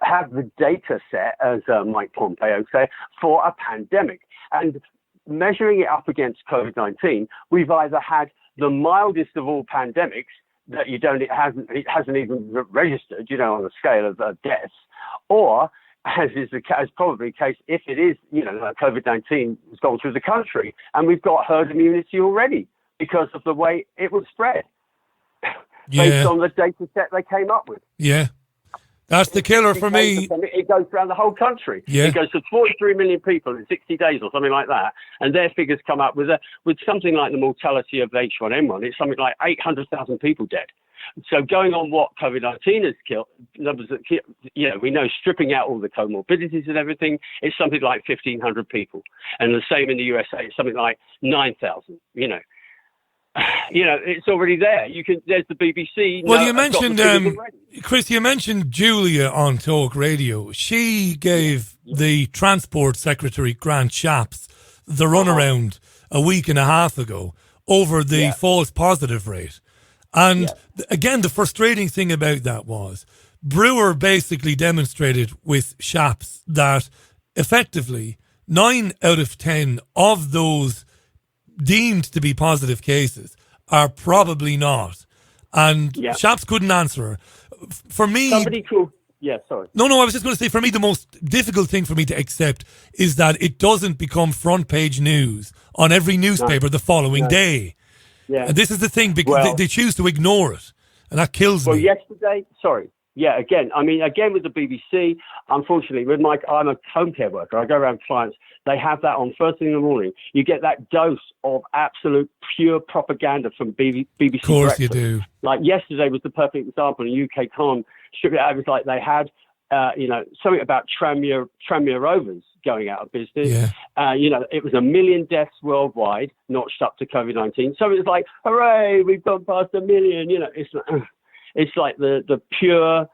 have the data set, as Mike Pompeo said, for a pandemic, and measuring it up against COVID-19, we've either had the mildest of all pandemics, that it hasn't even registered, on the scale of deaths, or as probably the case, if it is, COVID-19 has gone through the country, and we've got herd immunity already because of the way it was spread. based on the data set they came up with. Yeah. That's the killer for me. It goes around the whole country. Yeah. It goes to 43 million people in 60 days or something like that. And their figures come up with something like the mortality of H1N1. It's something like 800,000 people dead. So going on what COVID-19 has killed, numbers that, we know stripping out all the comorbidities and everything, it's something like 1,500 people. And the same in the USA, it's something like 9,000, it's already there. There's the BBC. Well, you mentioned, Chris, you mentioned Julia on Talk Radio. She gave the Transport Secretary, Grant Shapps, the runaround a week and a half ago over the false positive rate. And again, the frustrating thing about that was Brewer basically demonstrated with Shapps that effectively 9 out of 10 of those deemed to be positive cases are probably not. And Shapps couldn't answer her. For me... Somebody could... Yeah, sorry. No, I was just going to say, for me, the most difficult thing for me to accept is that it doesn't become front page news on every newspaper the following day. Yeah. And this is the thing, because they choose to ignore it. And that kills me. Well, yesterday, again with the BBC, unfortunately, I'm a home care worker. I go around clients. They have that on first thing in the morning. You get that dose of absolute pure propaganda from BBC. Of course breakfast. you do. Like yesterday was the perfect example. In UK Con stripped it out. It was like they had, something about Tranmere Rovers going out of business. Yeah. It was 1 million deaths worldwide, notched up to COVID-19. So it was like, hooray, we've gone past 1 million. It's like the pure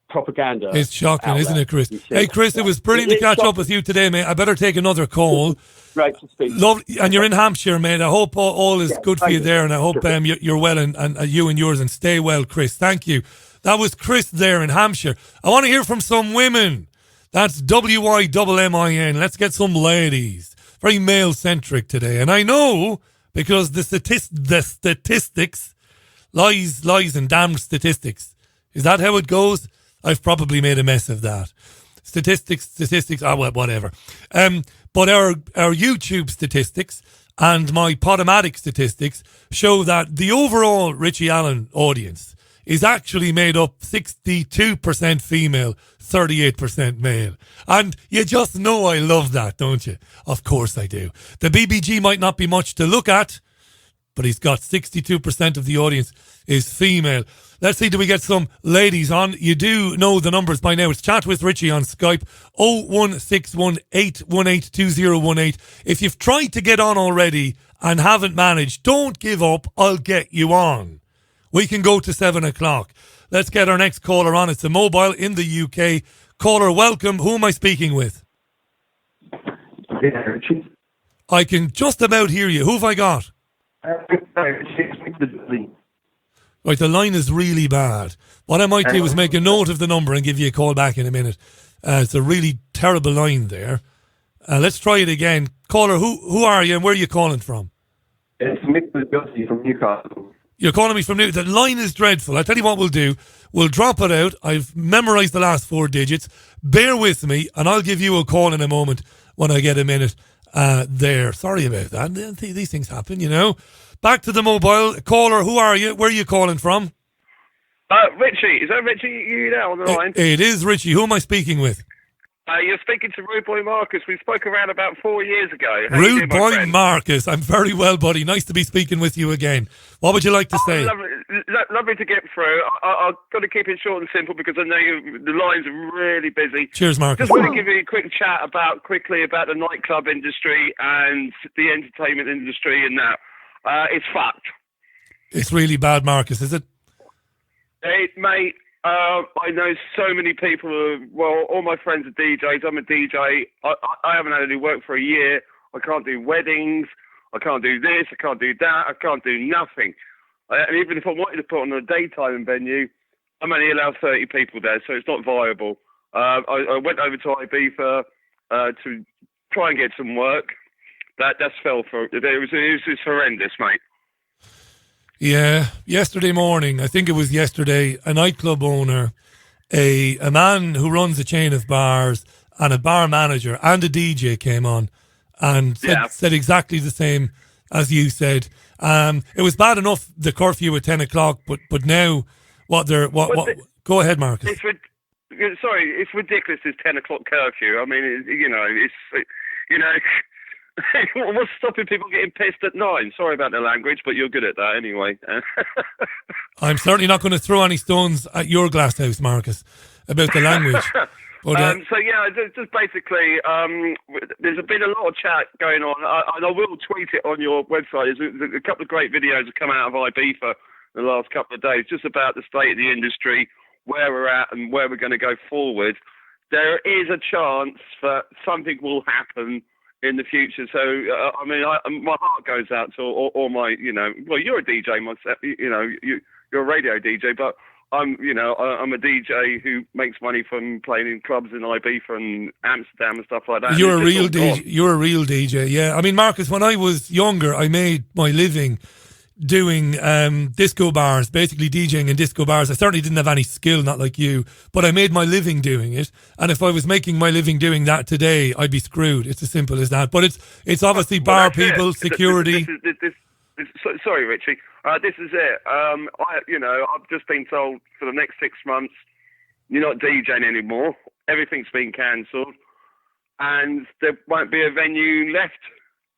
propaganda. It's shocking, isn't it, Chris? Hey, Chris, it was brilliant to catch up with you today, mate. I better take another call. Great to speak. And you're in Hampshire, mate. I hope all is good for you there, and I hope you're well, and you and yours, and stay well, Chris. Thank you. That was Chris there in Hampshire. I want to hear from some women. That's WIMMIN. Let's get some ladies. Very male-centric today. And I know, because the statistics, lies and damn statistics. Is that how it goes? I've probably made a mess of that. Statistics, whatever. But our YouTube statistics and my Podomatic statistics show that the overall Richie Allen audience is actually made up 62% female, 38% male. And you just know I love that, don't you? Of course I do. The BBG might not be much to look at, but he's got 62% of the audience is female. Let's see, do we get some ladies on? You do know the numbers by now. It's Chat with Richie on Skype, 01618182018. If you've tried to get on already and haven't managed, don't give up. I'll get you on. We can go to 7 o'clock. Let's get our next caller on. It's a mobile in the UK. Caller, welcome. Who am I speaking with? Yeah, Richie. I can just about hear you. Who have I got? Right, the line is really bad. What I might do is make a note of the number and give you a call back in a minute. It's a really terrible line there. Let's try it again. Caller, who are you and where are you calling from? It's Mick Gussie from Newcastle. You're calling me from Newcastle. The line is dreadful. I'll tell you what we'll do. We'll drop it out. I've memorised the last 4 digits. Bear with me and I'll give you a call in a moment when I get a minute there. Sorry about that. These things happen, you know. Back to the mobile. Caller, who are you? Where are you calling from? Richie. Is that Richie you now on the line? It is Richie. Who am I speaking with? You're speaking to Rude Boy Marcus. We spoke around about 4 years ago. Rude Boy Marcus. I'm very well, buddy. Nice to be speaking with you again. What would you like to say? Lovely to get through. I've got to keep it short and simple because I know the lines are really busy. Cheers, Marcus. Just want to give you a quick chat quickly about the nightclub industry and the entertainment industry and that. It's fucked. It's really bad, Marcus, is it? Mate, I know so many people all my friends are DJs. I'm a DJ. I haven't had any work for a year. I can't do weddings. I can't do this. I can't do that. I can't do nothing. And even if I wanted to put on a daytime venue, I'm only allowed 30 people there, so it's not viable. I went over to Ibiza to try and get some work. That's fell for it. It was horrendous, mate. Yeah, yesterday morning, I think it was yesterday, a nightclub owner, a man who runs a chain of bars, and a bar manager and a DJ came on and said exactly the same as you said. It was bad enough the curfew at 10 o'clock, but now go ahead, Marcus. It's ridiculous. This 10 o'clock curfew. I mean, what's stopping people getting pissed at 9? Sorry about the language, but you're good at that anyway. I'm certainly not going to throw any stones at your glass house, Marcus, about the language. But, just basically, there's been a lot of chat going on, and I will tweet it on your website. There's a couple of great videos that come out of Ibiza in the last couple of days, just about the state of the industry, where we're at, and where we're going to go forward. There is a chance that something will happen in the future. So, my heart goes out to all my, well, you're a DJ myself, you're a radio DJ, but I'm a DJ who makes money from playing in clubs in Ibiza and Amsterdam and stuff like that. You're a real DJ. You're a real DJ, yeah. I mean, Marcus, when I was younger, I made my living doing disco bars, basically DJing in disco bars. I certainly didn't have any skill, not like you, but I made my living doing it. And if I was making my living doing that today, I'd be screwed. It's as simple as that. But it's obviously bar people, security. Sorry, Richie. This is it. I've just been told for the next 6 months, you're not DJing anymore. Everything's been cancelled. And there won't be a venue left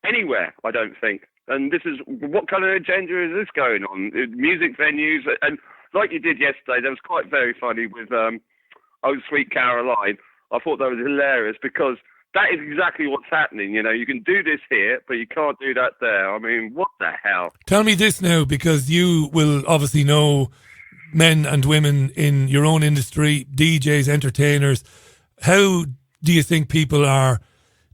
anywhere, I don't think. And this is, what kind of agenda is this going on? Music venues, and like you did yesterday, that was quite very funny with Oh Sweet Caroline. I thought that was hilarious because that is exactly what's happening. You can do this here, but you can't do that there. I mean, what the hell? Tell me this now, because you will obviously know men and women in your own industry, DJs, entertainers. How do you think people are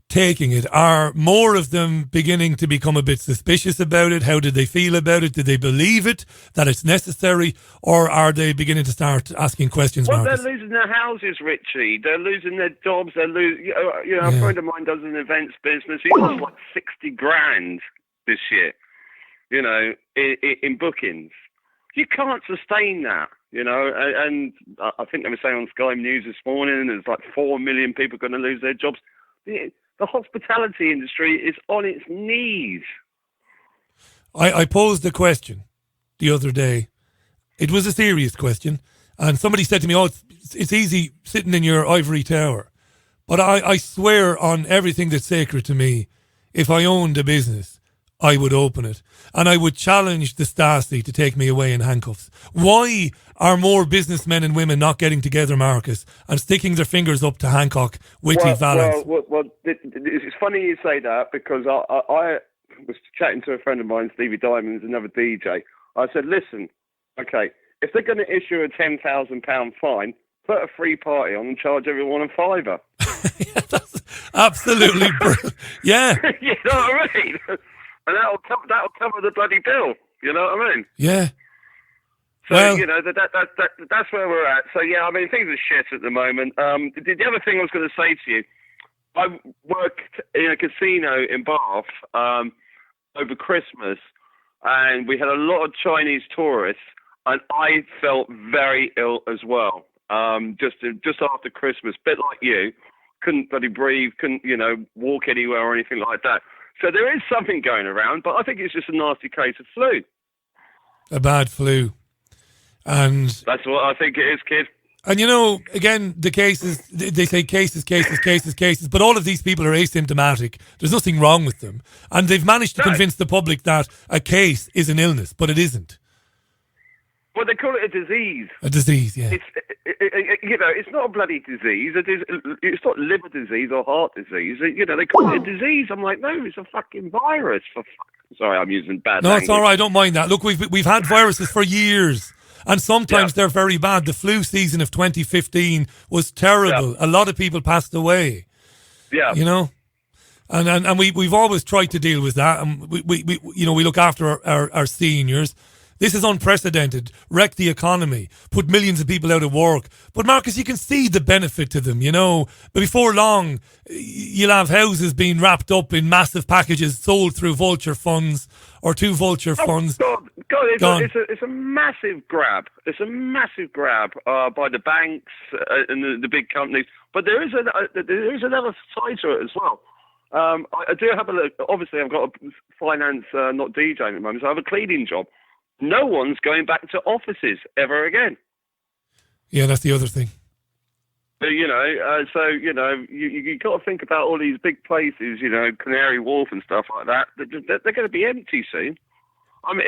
taking it? Are more of them beginning to become a bit suspicious about it? How did they feel about it? Did they believe it, that it's necessary? Or are they beginning to start asking questions, Well, Marcus? they're losing their houses, Richie. They're losing their jobs. They're losing. A friend of mine does an events business. He lost like 60 grand this year, in bookings. You can't sustain that, and I think they were saying on Sky News this morning, there's like 4 million people going to lose their jobs. The hospitality industry is on its knees. I posed a question the other day. It was a serious question. And somebody said to me, it's easy sitting in your ivory tower. But I swear on everything that's sacred to me, if I owned a business, I would open it. And I would challenge the Stasi to take me away in handcuffs. Why are more businessmen and women not getting together, Marcus, and sticking their fingers up to Hancock, Whitty, Valence? It's funny you say that because I was chatting to a friend of mine, Stevie Diamond, another DJ. I said, listen, okay, if they're going to issue a £10,000 fine, put a free party on and charge everyone a £5. That's absolutely brilliant. Yeah. You know what I mean? And that'll cover the bloody bill. You know what I mean? Yeah. So, that's where we're at. So, yeah, I mean, things are shit at the moment. The other thing I was going to say to you, I worked in a casino in Bath over Christmas, and we had a lot of Chinese tourists, and I felt very ill as well. Just after Christmas, bit like you, couldn't bloody breathe, couldn't, walk anywhere or anything like that. So there is something going around, but I think it's just a nasty case of flu. A bad flu. And that's what I think it is, kid. And again, the cases, they say cases, but all of these people are asymptomatic. There's nothing wrong with them. And they've managed to convince the public that a case is an illness, but it isn't. Well, they call it a disease. A disease, yeah. It's not a bloody disease. It's not liver disease or heart disease. They call it a disease. I'm like, no, it's a fucking virus. Sorry, I'm using bad language. It's all right. I don't mind that. Look, we've had viruses for years. And sometimes they're very bad. The flu season of 2015 was terrible. A lot of people passed away. Yeah. And we've always tried to deal with that. And we look after our seniors. This is unprecedented. Wreck the economy. Put millions of people out of work. But Marcus, you can see the benefit to them, But before long, you'll have houses being wrapped up in massive packages sold through vulture funds or to vulture funds. God, it's a massive grab. It's a massive grab by the banks and the big companies. But there is another side to it as well. I do have a look. Obviously, I've got a finance, not DJing at the moment, so I have a cleaning job. No one's going back to offices ever again. Yeah, that's the other thing. But, you got to think about all these big places, Canary Wharf and stuff like that. They're going to be empty soon. I mean,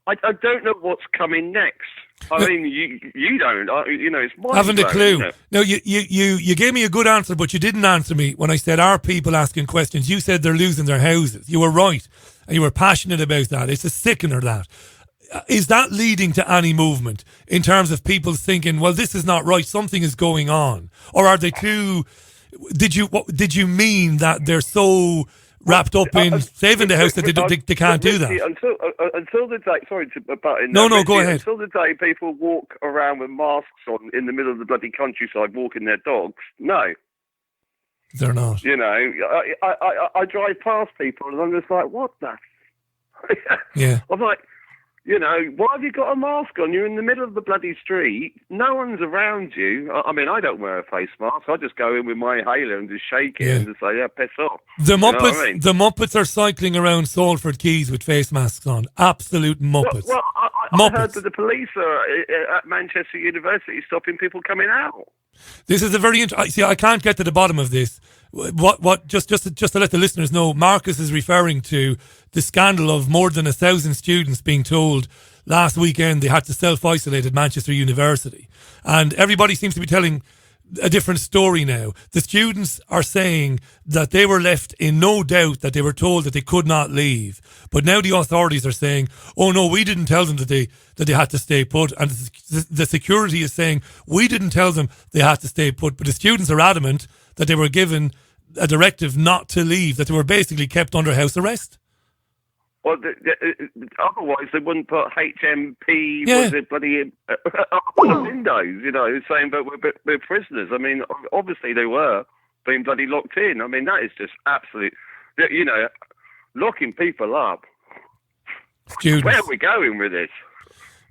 I don't know what's coming next. I mean, you don't. It's mind Haven't a blowing, clue. No, you gave me a good answer, but you didn't answer me when I said, are people asking questions? You said they're losing their houses. You were right. And you were passionate about that. It's a sickener, that. Is that leading to any movement in terms of people thinking, well, this is not right, something is going on? Or are they too... Did you mean that they're so wrapped up in saving the house that they can't do that? Until the day... Sorry to butt in. No, go ahead. Until the day people walk around with masks on in the middle of the bloody countryside walking their dogs, no. They're not. I drive past people and I'm just like, what the... Yeah. I'm like... why have you got a mask on? You're in the middle of the bloody street. No one's around you. I mean, I don't wear a face mask. I just go in with my inhaler and just shake it and just say, yeah, piss off. The Muppets, You know what I mean? the Muppets are cycling around Salford Quays with face masks on. Absolute Muppets. Well, I heard that the police are at Manchester University stopping people coming out. This is a very interesting... See, I can't get to the bottom of this. Just to let the listeners know, Marcus is referring to the scandal of more than 1,000 students being told last weekend they had to self-isolate at Manchester University. And everybody seems to be telling a different story now. The students are saying that they were left in no doubt, that they were told that they could not leave. But now the authorities are saying, oh no, we didn't tell them that they had to stay put. And the security is saying, we didn't tell them they had to stay put. But the students are adamant that they were given a directive not to leave, that they were basically kept under house arrest. Well, otherwise they wouldn't put HMP bloody up on the windows, saying that we're prisoners. I mean, obviously they were being bloody locked in. I mean, that is just absolute, locking people up. Students. Where are we going with this?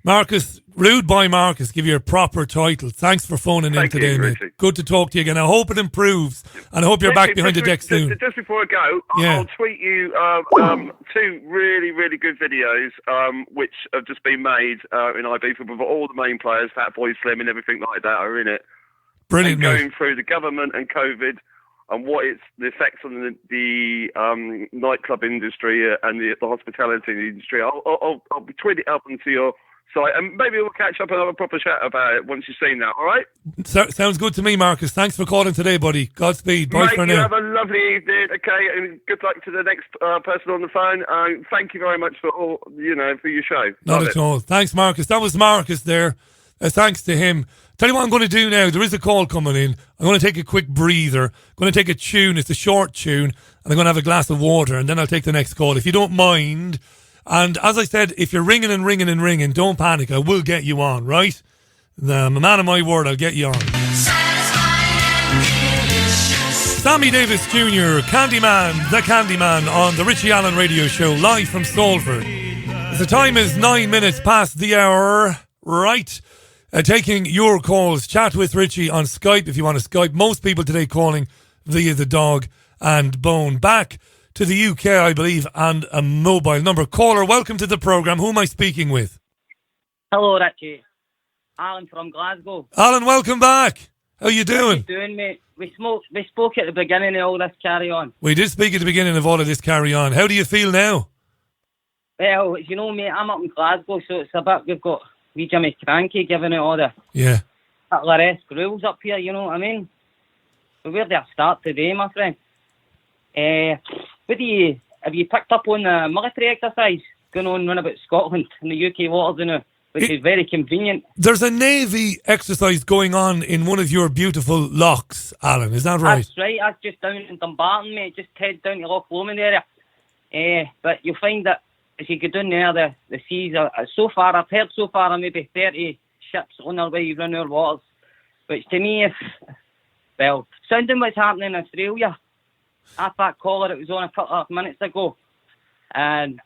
Marcus, Rude Boy Marcus, give you a proper title. Thanks for phoning in today, mate. Good to talk to you again. I hope it improves, and I hope you're back behind the deck soon. Just before I go, I'll tweet you two really, really good videos which have just been made in IB for all the main players, Fatboy Slim and everything like that are in it. Brilliant, and going through the government and COVID and what it's the effects on the nightclub industry and the hospitality industry. I'll tweet it up onto your site, and maybe we'll catch up and have a proper chat about it once you've seen that, all right? Sounds good to me, Marcus. Thanks for calling today, buddy. Godspeed. Bye for now. Have a lovely evening, okay? And good luck to the next person on the phone. Thank you very much for all, for your show. Not at all. Thanks, Marcus. That was Marcus there. Thanks to him. Tell you what I'm going to do now. There is a call coming in. I'm going to take a quick breather. I'm going to take a tune. It's a short tune. And I'm going to have a glass of water, and then I'll take the next call. If you don't mind... And as I said, if you're ringing and ringing and ringing, don't panic. I will get you on, right? I'm a man of my word. I'll get you on. Sammy Davis Jr., Candyman, the Candyman on the Richie Allen Radio Show, live from Salford. The time is 9 minutes past the hour, right? Taking your calls. Chat with Richie on Skype if you want to Skype. Most people today calling via the Dog and Bone. Back to the UK, I believe, and a mobile number. Caller, welcome to the programme. Who am I speaking with? Hello, Richie. Alan from Glasgow. Alan, welcome back. How you doing? How you doing, mate? We spoke at the beginning of all this carry on. We did speak at the beginning of all of this carry on. How do you feel now? Well, mate, I'm up in Glasgow, so it's a bit, we've got wee Jimmy Cranky giving out all the Hitler-esque rules up here, you know what I mean? So where do I start today, my friend? Have you picked up on the military exercise going on round about Scotland and the UK waters now, which is very convenient? There's a Navy exercise going on in one of your beautiful lochs, Alan, is that right? That's right, that's just down in Dumbarton, mate, just head down to Loch Lomond area. But you'll find that as you go down there, the seas are, I've heard so far are maybe 30 ships on their way around our waters, which to me is, sounding what's happening in Australia. At that caller, it was on a couple of minutes ago. And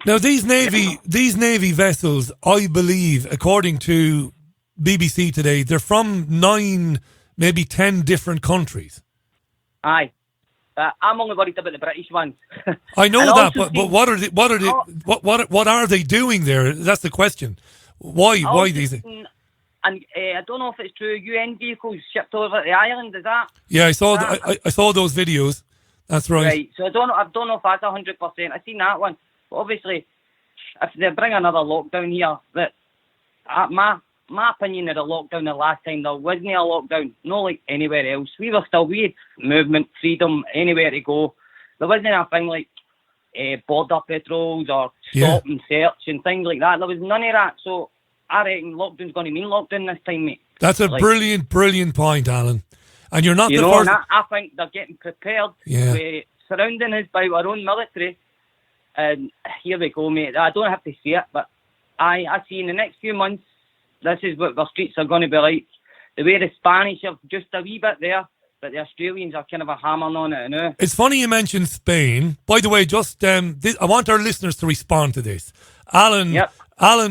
now these Navy vessels, I believe, according to BBC today, they're from 9, maybe 10 different countries. Aye. I'm only worried about the British ones. I know And that, also but what are they doing there? That's the question. Why these? And I don't know if it's true. UN vehicles shipped over to the island. Is that? Yeah, I saw I saw those videos. That's right. Right. So I don't know if that's 100%. I seen that one. But obviously, if they bring another lockdown here, that my opinion of the lockdown the last time, there wasn't a lockdown, not like anywhere else. We had movement, freedom, anywhere to go. There wasn't a thing like border patrols or stop and search and things like that. There was none of that. So I reckon lockdown's going to mean lockdown this time, mate. That's a brilliant point, Alan. And you're not the first. I think they're getting prepared. Yeah. With surrounding us by our own military. And here we go, mate. I don't have to see it, but I see in the next few months, this is what the streets are going to be like. The way the Spanish are just a wee bit there, but the Australians are kind of a hammering on it now. It's funny you mentioned Spain. By the way, just I want our listeners to respond to this. Alan,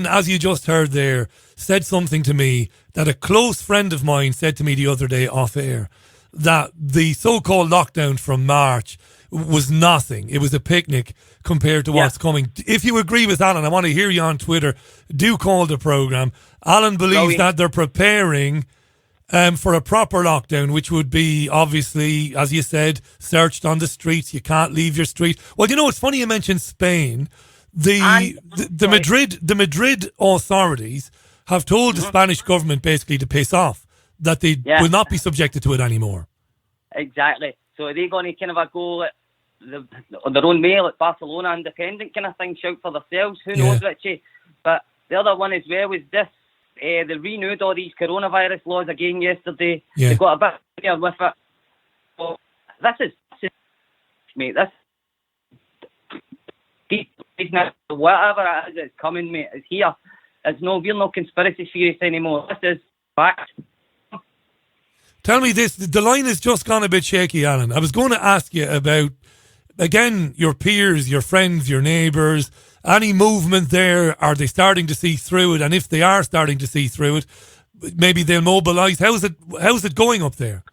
as you just heard there, said something to me that a close friend of mine said to me the other day off air, that the so-called lockdown from March was nothing. It was a picnic compared to what's coming. If you agree with Alan, I want to hear you on Twitter. Do call the programme. Alan believes that they're preparing for a proper lockdown, which would be, obviously, as you said, searched on the streets. You can't leave your street. Well, you know, it's funny you mentioned Spain. The Madrid authorities have told the Spanish government basically to piss off, that they will not be subjected to it anymore. Exactly. So are they going to kind of go at on their own mail at Barcelona Independent kind of thing, shout for themselves? Who knows, Richie? But the other one as well was this. They renewed all these coronavirus laws again yesterday. They got a bit there with it. So this is mate, whatever it is that's coming, mate, is here. We're no conspiracy theorists anymore. This is fact. Tell me this, the line has just gone a bit shaky, Alan. I was going to ask you about, again, your peers, your friends, your neighbours, any movement there. Are they starting to see through it? And if they are starting to see through it, maybe they'll mobilise. How's it going up there?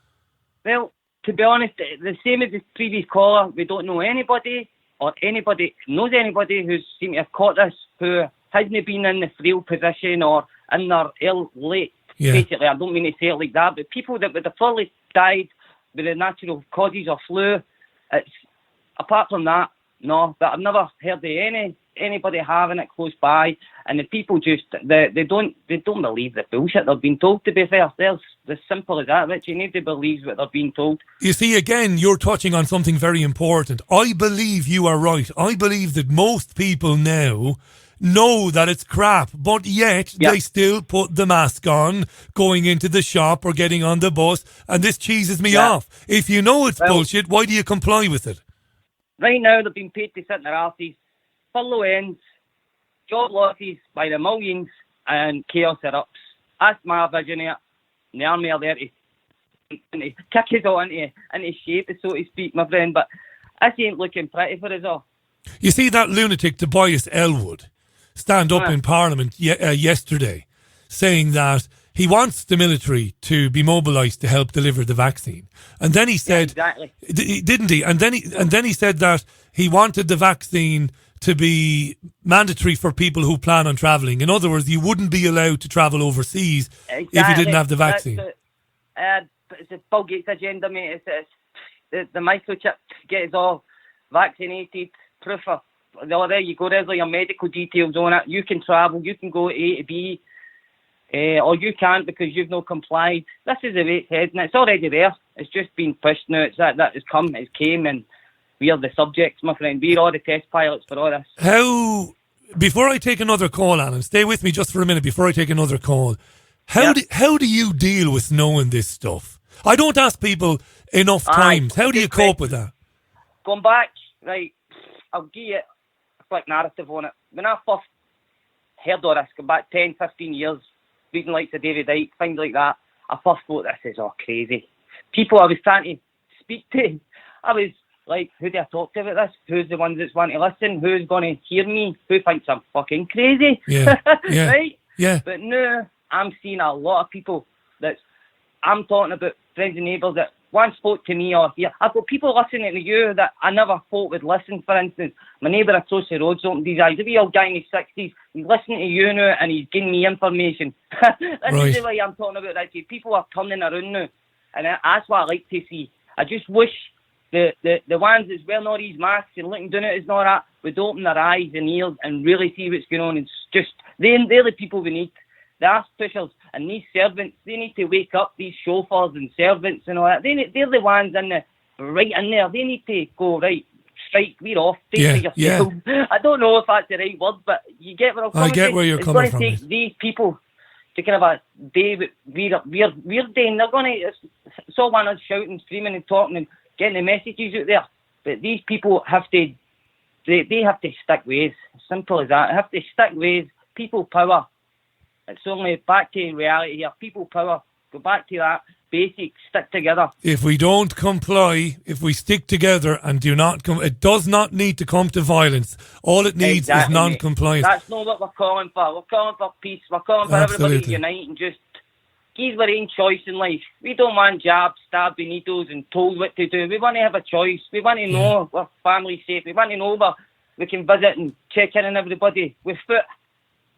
Well, to be honest, the same as the previous caller, we don't know anybody or anybody knows anybody who's seemed to have caught this, who hasn't been in the frail position or in their late. Basically, I don't mean to say it like that, but people that would have probably died with the natural causes of flu, it's apart from that, no. But I've never heard of anybody having it close by, and the people just they don't believe the bullshit they're being told. To be fair, it's as simple as that, Richie. Nobody believes what they're being told. You see, again, you're touching on something very important. I believe you are right. I believe that most people now know that it's crap, but yet they still put the mask on going into the shop or getting on the bus, and this cheeses me off. If you know it's bullshit, why do you comply with it? Right now, they've been paid to sit in their arses, furlough ends, job losses by the millions, and chaos erupts. That's my vision of it. And the army are there to kick us all into shape, so to speak, my friend, but this ain't looking pretty for us all. You see that lunatic Tobias Elwood stand up in Parliament yesterday saying that he wants the military to be mobilised to help deliver the vaccine. And then he said, didn't he? And then he said that he wanted the vaccine to be mandatory for people who plan on travelling. In other words, you wouldn't be allowed to travel overseas if you didn't have the vaccine. It's a Bill Gates agenda, mate. It's the microchip to get us all vaccinated, proof of. Oh, there you go. There's like your medical details on it. You can travel. You can go A to B, or you can't because you've not complied. This is the way it's heading. It's already there. It's just been pushed now. It's that has come. It's came, and we are the subjects, my friend. We're all the test pilots for all this. Before I take another call, Alan, stay with me just for a minute. Before I take another call, how do you deal with knowing this stuff? I don't ask people enough times. How do you cope with that? Going back, right? I'll give you quick narrative on it. When I first heard all this, going back 10, 15 years, reading like the David Icke, things like that, I first thought this is all crazy. People I was trying to speak to, I was like, who do I talk to about this? Who's the ones that's want to listen? Who's going to hear me? Who thinks I'm fucking crazy? Right? Yeah. But now I'm seeing a lot of people I'm talking about friends and neighbours that one spoke to me or here. I've got people listening to you that I never thought would listen, for instance. My neighbour across the road's opened his eyes. A wee old guy in his 60s, he's listening to you now and he's giving me information. This is the way I'm talking about, Richie. People are turning around now. And that's what I like to see. I just wish the ones that's wearing all these masks and looking down at us and all that would open their eyes and ears and really see what's going on. It's just, they're the people we need. The arse pushers and these servants, they need to wake up, these chauffeurs and servants and all that. They're the ones right in there. They need to go, right, strike, we're off, take for yourself. I don't know if that's the right word, but you get where I'm coming from. I get where you're coming from. It's going to take these people to kind of a day that we're doing. They're going to, it's all one us shouting, screaming and talking and getting the messages out there. But these people have to, they have to stick with us. Simple as that. They have to stick with people power. It's only back to reality here. People power. Go back to that. Basic. Stick together. If we don't comply, if we stick together and do not come, it does not need to come to violence. All it needs is non-compliance. That's not what we're calling for. We're calling for peace. We're calling for everybody to unite and just give our own choice in life. We don't want jabs, stabbed with needles and told what to do. We want to have a choice. We want to know we're family safe. We want to know we can visit and check in on everybody with foot.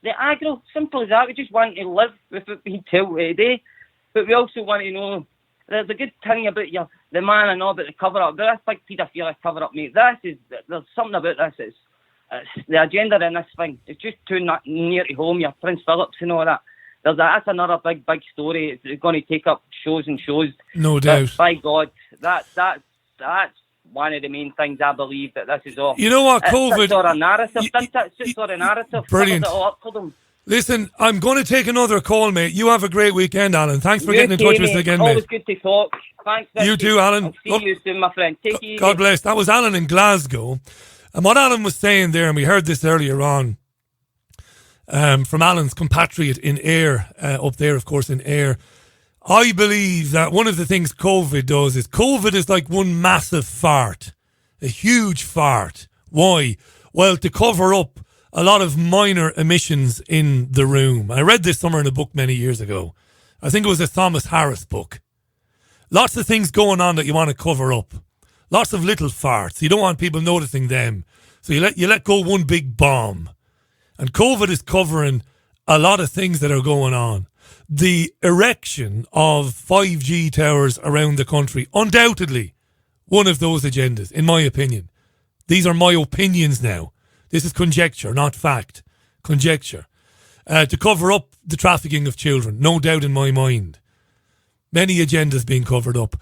The aggro, simple as that. We just want to live without being told today. But we also want to know, there's a good thing about the man and all about the cover-up. There's a big paedophilic cover-up, mate. There's something about this. It's the agenda in this thing. It's just too near to home, your Prince Phillips and all that. That's another big story. It's going to take up shows and shows. No doubt. But by God, that's one of the main things I believe that this is all. You know what, COVID... It's sort of narrative, doesn't it? It's sort of narrative. Brilliant. Covers it all up for them. Listen, I'm going to take another call, mate. You have a great weekend, Alan. Thanks for getting in touch with us again, mate. Always good to talk. Thanks, you too, Alan. I'll see you soon, my friend. Take it easy. God bless. That was Alan in Glasgow. And what Alan was saying there, and we heard this earlier on, from Alan's compatriot in Ayr, up there, of course, in Ayr. I believe that one of the things COVID does is COVID is like one massive fart. A huge fart. Why? Well, to cover up a lot of minor emissions in the room. I read this somewhere in a book many years ago. I think it was a Thomas Harris book. Lots of things going on that you want to cover up. Lots of little farts. You don't want people noticing them. So you let go one big bomb. And COVID is covering a lot of things that are going on. The erection of 5G towers around the country, undoubtedly one of those agendas, in my opinion. These are my opinions now. This is conjecture, not fact. Conjecture. To cover up the trafficking of children, no doubt in my mind. Many agendas being covered up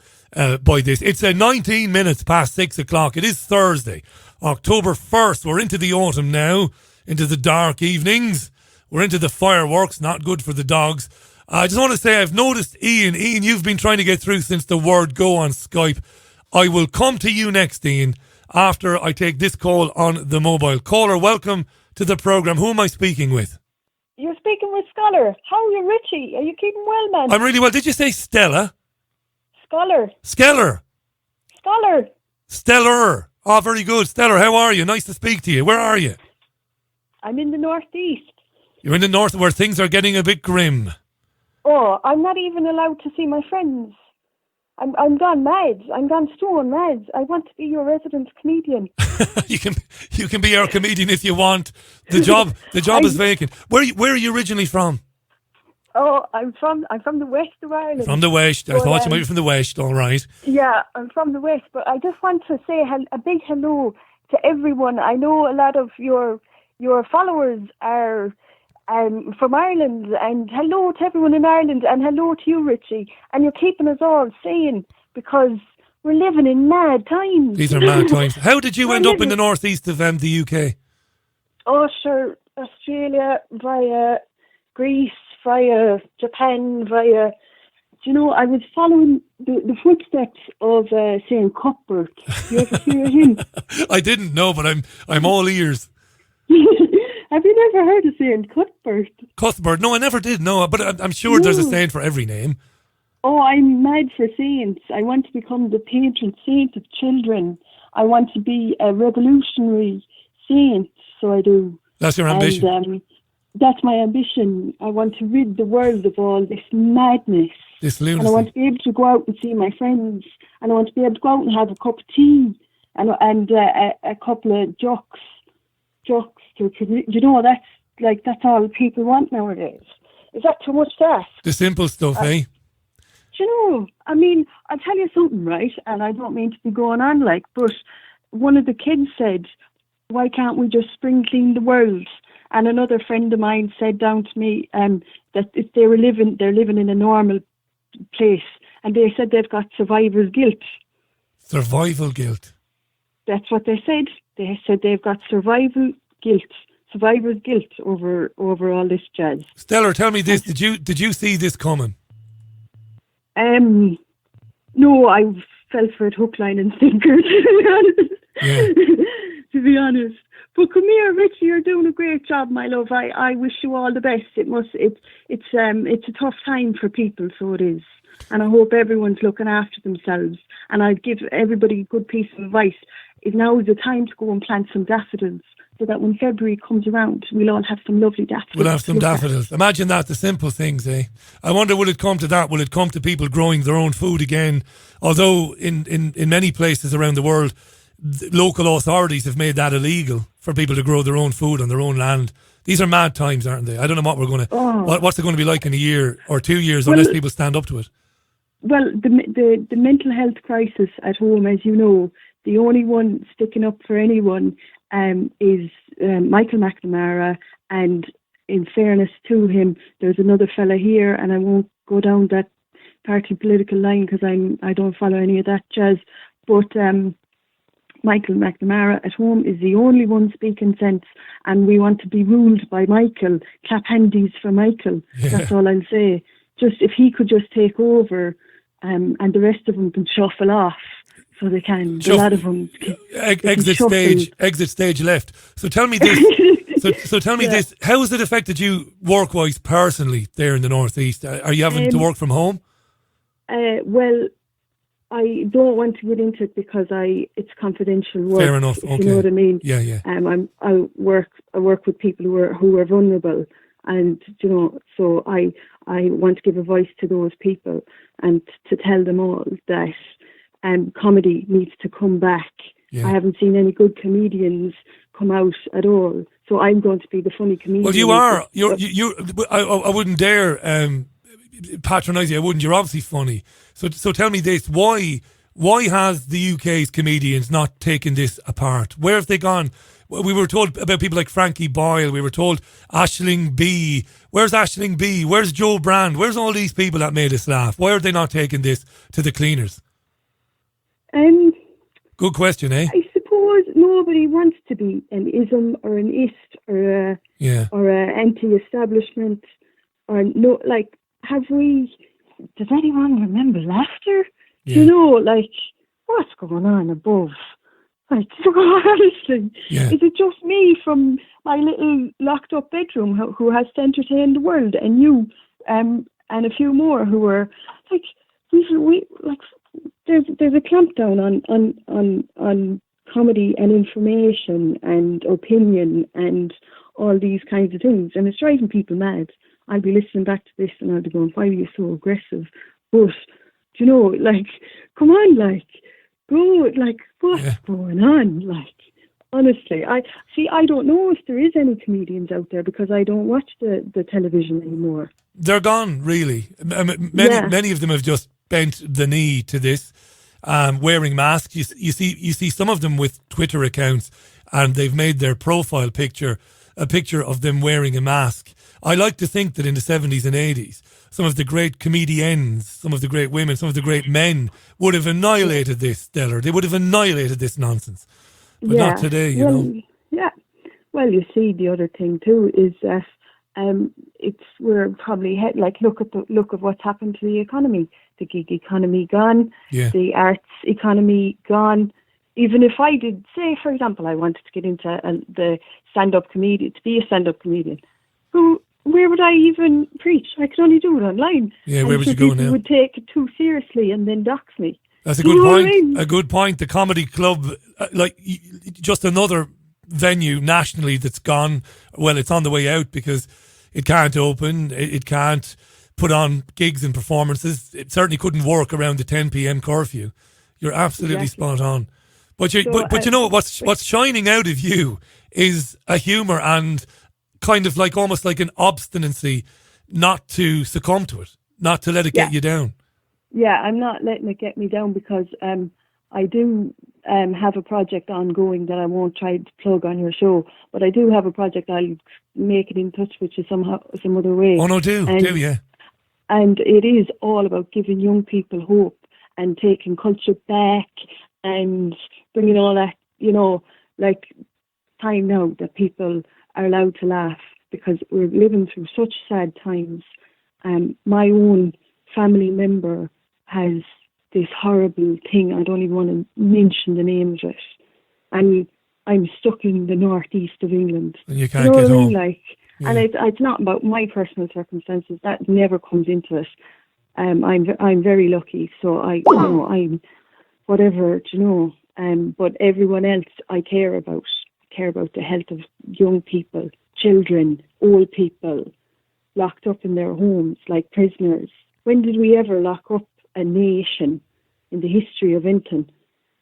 by this. It's 19 minutes past 6 o'clock. It is Thursday, October 1st. We're into the autumn now, into the dark evenings. We're into the fireworks, not good for the dogs. I just want to say I've noticed Ian, you've been trying to get through since the word go on Skype. I will come to you next, Ian, after I take this call on the mobile. Caller, welcome to the programme. Who am I speaking with? You're speaking with Scholar. How are you, Richie? Are you keeping well, man? I'm really well. Did you say Stella? Scholar. Skeller. Scholar. Stellar. Oh, very good. Stellar, how are you? Nice to speak to you. Where are you? I'm in the northeast. You're in the north where things are getting a bit grim. Oh, I'm not even allowed to see my friends. I'm gone mad. I'm gone stone mad. I want to be your resident comedian. You can be our comedian if you want. The job is vacant. Where are you originally from? Oh, I'm from the west of Ireland. From the west. I thought you might be from the west. All right. Yeah, I'm from the west, but I just want to say a big hello to everyone. I know a lot of your followers are from Ireland, and hello to everyone in Ireland, and hello to you, Richie. And you're keeping us all sane because we're living in mad times. These are mad times. How did you end up in the northeast of the UK? Oh, sure. Australia, via Greece, via Japan, via... Do you know, I was following the footsteps of St. Cuthbert. You ever hear him? I didn't know, but I'm all ears. Have you never heard of St. Cuthbert? Cuthbert? No, I never did, no. But I'm sure there's a saint for every name. Oh, I'm mad for saints. I want to become the patron saint of children. I want to be a revolutionary saint, so I do. That's your ambition? And, that's my ambition. I want to rid the world of all this madness. This lunacy. And I want to be able to go out and see my friends. And I want to be able to go out and have a cup of tea and a couple of jocks. You know, that's all people want nowadays. Is that too much to ask? The simple stuff, eh? Do you know, I mean, I'll tell you something, right? And I don't mean to be going on but one of the kids said, why can't we just spring clean the world? And another friend of mine said down to me that if they're living in a normal place, and they said they've got survivor's guilt. Survival guilt. That's what they said. They said they've got survivor's guilt over all this jazz. Stellar, tell me this: did you see this coming? No, I fell for it hook, line, and sinker. To be honest. But come here, Richie, you're doing a great job, my love. I wish you all the best. It's a tough time for people, so it is. And I hope everyone's looking after themselves. And I'd give everybody a good piece of advice. Now is the time to go and plant some daffodils, so that when February comes around, we'll all have some lovely daffodils. We'll have some daffodils. Imagine that, the simple things, eh? I wonder, will it come to that? Will it come to people growing their own food again? Although in many places around the world, local authorities have made that illegal for people to grow their own food on their own land. These are mad times, aren't they? I don't know what we're going to... What's it going to be like in a year or 2 years unless people stand up to it? Well, the mental health crisis at home, as you know, the only one sticking up for anyone is Michael McNamara, and in fairness to him, there's another fella here, and I won't go down that party political line because I don't follow any of that jazz, but Michael McNamara at home is the only one speaking sense, and we want to be ruled by Michael. Clap handies for Michael. Yeah. That's all I'll say. Just if he could just take over, and the rest of them can shuffle off. So they can. A lot of them exit stage left. So tell me this. so tell me this. How has it affected you work-wise personally there in the Northeast? Are you having to work from home? Well, I don't want to get into it because it's confidential work. Fair enough. Okay. You know what I mean? Yeah. I work with people who are vulnerable, and you know, so I want to give a voice to those people and to tell them all that. Comedy needs to come back. Yeah. I haven't seen any good comedians come out at all, so I'm going to be the funny comedian. Well, you are. I wouldn't dare patronise you. I wouldn't. You're obviously funny. So tell me this: why has the UK's comedians not taken this apart? Where have they gone? We were told about people like Frankie Boyle. We were told Aisling B. Where's Aisling B? Where's Joe Brand? Where's all these people that made us laugh? Why are they not taking this to the cleaners? Good question, eh? I suppose nobody wants to be an ism or an ist or a anti-establishment or no. Like, have we? Does anyone remember laughter? Yeah. You know, like what's going on above? Like, honestly, is it just me from my little locked-up bedroom who has to entertain the world, and you, and a few more who are like, we like. There's a clampdown on comedy and information and opinion and all these kinds of things, and it's driving people mad. I'll be listening back to this and I'll be going, why are you so aggressive? But, you know, like, come on, like, go, like, what's going on? Like, honestly, I don't know if there is any comedians out there because I don't watch the television anymore. They're gone, really. Many of them have just bent the knee to this, wearing masks. You see some of them with Twitter accounts, and they've made their profile picture a picture of them wearing a mask. I like to think that in the 70s and 80s, some of the great comedians, some of the great women, some of the great men would have annihilated this, Stellar. They would have annihilated this nonsense. But not today, you know. Yeah. Well, you see, the other thing too is that we're probably look at what's happened to the economy. The gig economy gone, the arts economy gone. Even if I did, say, for example, I wanted to get into the stand-up comedian, to be a stand-up comedian, where would I even preach? I could only do it online. Yeah, where would you go now? People would take it too seriously and then dox me. That's a good point. I mean? A good point. The comedy club, just another venue nationally that's gone. Well, it's on the way out because It can't open. It can't put on gigs and performances. It certainly couldn't work around the 10 p.m. curfew. You're absolutely spot on. But you know what's shining out of you is a humour and kind of like almost like an obstinacy not to succumb to it, not to let it get you down. Yeah, I'm not letting it get me down because I do have a project ongoing that I won't try to plug on your show, but I do have a project. I'll make it in touch with you some other way. Oh no, do yeah. And it is all about giving young people hope and taking culture back and bringing all that, you know, like time now that people are allowed to laugh because we're living through such sad times. My own family member has this horrible thing. I don't even want to mention the name of it. And I'm stuck in the northeast of England. And you can't get home. And it's not about my personal circumstances. That never comes into it. I'm very lucky. So I'm whatever, you know. But everyone else I care about the health of young people, children, old people, locked up in their homes like prisoners. When did we ever lock up a nation in the history of Inton?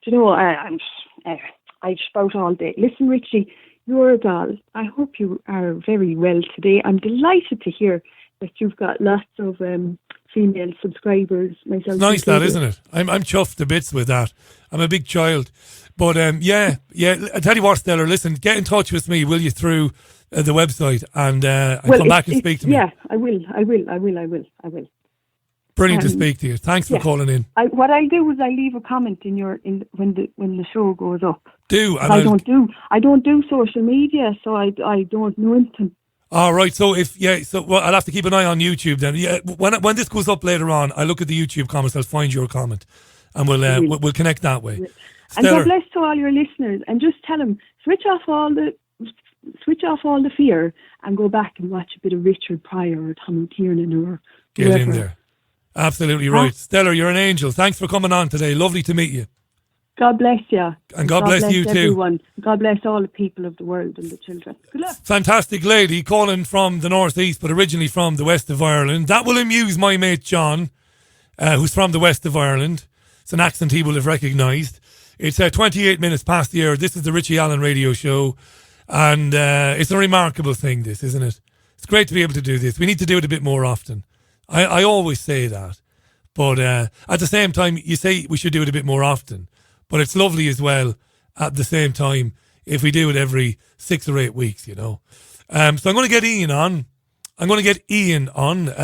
Do you know, I spout all day. Listen, Richie, you're a doll. I hope you are very well today. I'm delighted to hear that you've got lots of female subscribers. Myself, it's nice that, isn't it? I'm chuffed to bits with that. I'm a big child. But yeah. I tell you what, Stella, listen, get in touch with me, will you, through the website and come back and speak to me. Yeah, I will. Brilliant to speak to you. Thanks for calling in. What I'll do is I'll leave a comment when the show goes up. I don't do social media, so I don't know anything. All right. So I'll have to keep an eye on YouTube then. Yeah, when this goes up later on, I look at the YouTube comments. I'll find your comment, and we'll connect that way. And God bless to all your listeners, and just tell them switch off all the fear and go back and watch a bit of Richard Pryor or Tommy Tiernan or get whoever. in there. Absolutely right. Stella, you're an angel. Thanks for coming on today. Lovely to meet you. God bless you. And God bless you everyone. Too. God bless all the people of the world and the children. Good luck. Fantastic lady calling from the northeast, but originally from the west of Ireland. That will amuse my mate John, who's from the west of Ireland. It's an accent he will have recognised. It's 28 minutes past the hour. This is the Richie Allen Radio Show. And it's a remarkable thing, this, isn't it? It's great to be able to do this. We need to do it a bit more often. I always say that. But at the same time, you say we should do it a bit more often. But it's lovely as well at the same time if we do it every 6 or 8 weeks, you know. So I'm going to get Ian on.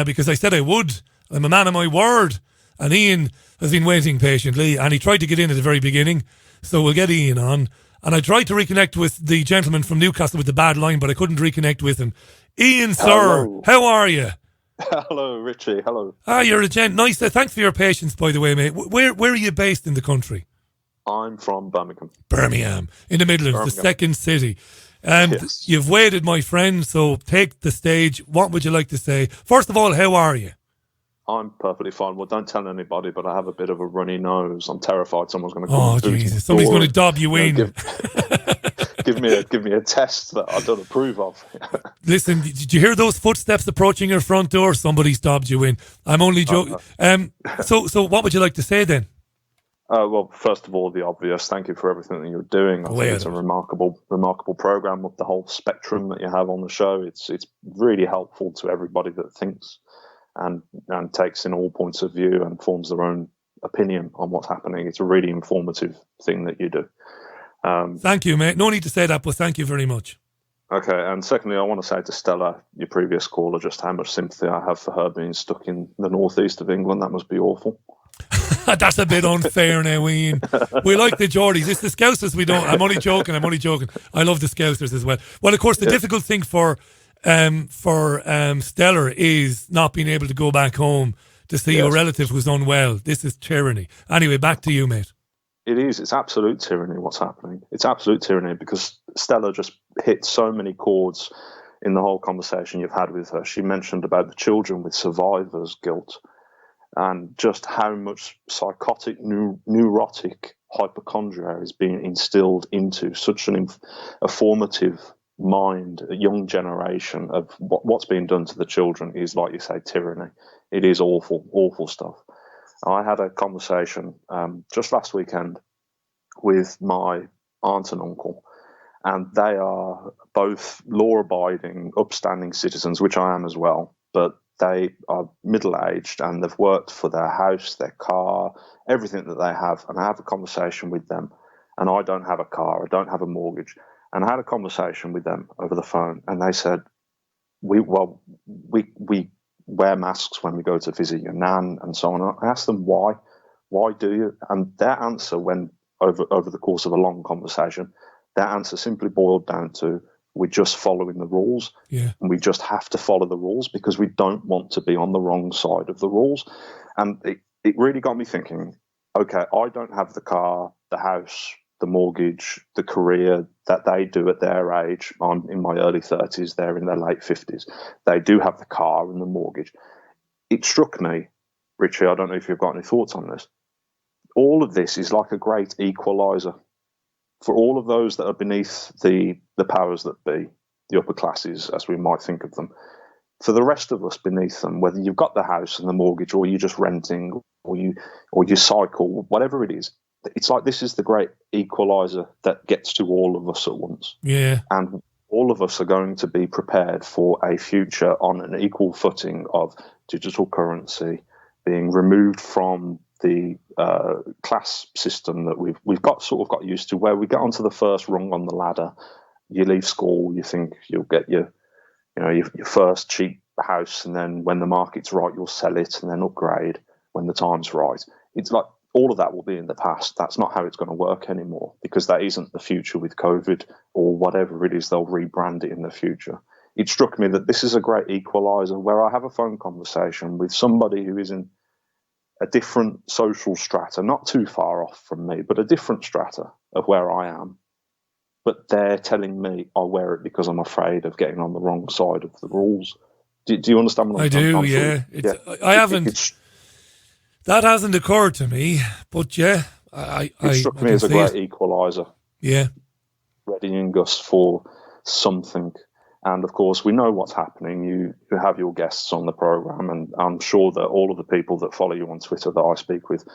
Because I said I would. I'm a man of my word. And Ian has been waiting patiently. And he tried to get in at the very beginning. So we'll get Ian on. And I tried to reconnect with the gentleman from Newcastle with the bad line, but I couldn't reconnect with him. Ian, sir, hello. How are you? Hello, Richie. Hello. You're a gent. Nice. Thanks for your patience, by the way, mate. Where are you based in the country? I'm from Birmingham. Birmingham, in the Midlands, the second city. Yes. You've waited, my friend, so take the stage. What would you like to say? First of all, how are you? I'm perfectly fine. Well, don't tell anybody, but I have a bit of a runny nose. I'm terrified someone's going to come. Oh, Jesus. Somebody's going to dob you in. Give me a test that I don't approve of. Listen, did you hear those footsteps approaching your front door? Somebody's dobbed you in. I'm only joking. So what would you like to say then? Well, first of all, the obvious. Thank you for everything that you're doing. I think it's a remarkable program with the whole spectrum that you have on the show. It's really helpful to everybody that thinks and takes in all points of view and forms their own opinion on what's happening. It's a really informative thing that you do. Thank you, mate. No need to say that, but thank you very much. Okay, and secondly, I want to say to Stella, your previous caller, just how much sympathy I have for her being stuck in the northeast of England. That must be awful. That's a bit unfair now, Ian. We like the Geordies. It's the Scousers we don't. I'm only joking. I love the Scousers as well. Well, of course, the difficult thing for Stella is not being able to go back home to see your relative who's unwell. This is tyranny. Anyway, back to you, mate. It is. It's absolute tyranny what's happening. It's absolute tyranny because Stella just hit so many chords in the whole conversation you've had with her. She mentioned about the children with survivor's guilt and just how much psychotic, neurotic hypochondria is being instilled into such a formative mind, a young generation, of what's being done to the children is, like you say, tyranny. It is awful, awful stuff. I had a conversation just last weekend with my aunt and uncle, and they are both law-abiding, upstanding citizens, which I am as well, but they are middle-aged and they've worked for their house, their car, everything that they have. And I have a conversation with them, and I don't have a car, I don't have a mortgage. And I had a conversation with them over the phone, and they said, we wear masks when we go to visit your nan and so on. I asked them why do you? And their answer, when over the course of a long conversation, their answer simply boiled down to, we're just following the rules. Yeah. And we just have to follow the rules because we don't want to be on the wrong side of the rules. And it really got me thinking, okay, I don't have the car, the house, the mortgage, the career that they do at their age. I'm in my early 30s, they're in their late 50s. They do have the car and the mortgage. It struck me, Richie, I don't know if you've got any thoughts on this. All of this is like a great equaliser for all of those that are beneath the powers that be, the upper classes, as we might think of them. For the rest of us beneath them, whether you've got the house and the mortgage, or you're just renting, or you cycle, whatever it is, it's like this is the great equaliser that gets to all of us at once. Yeah. And all of us are going to be prepared for a future on an equal footing of digital currency, being removed from the class system that we've got used to, where we get onto the first rung on the ladder. You leave school, you think you'll get your first cheap house, and then when the market's right, you'll sell it and then upgrade when the time's right. It's like all of that will be in the past. That's not how it's going to work anymore, because that isn't the future with COVID or whatever it is. They'll rebrand it in the future. It struck me that this is a great equaliser, where I have a phone conversation with somebody who is in a different social strata, not too far off from me, but a different strata of where I am. But they're telling me I wear it because I'm afraid of getting on the wrong side of the rules. Do you understand what I'm saying? I do, yeah. I haven't. That hasn't occurred to me, but yeah, it struck me as a great equaliser. Yeah, readying us for something. And of course, we know what's happening. You have your guests on the program, and I'm sure that all of the people that follow you on Twitter that I speak with,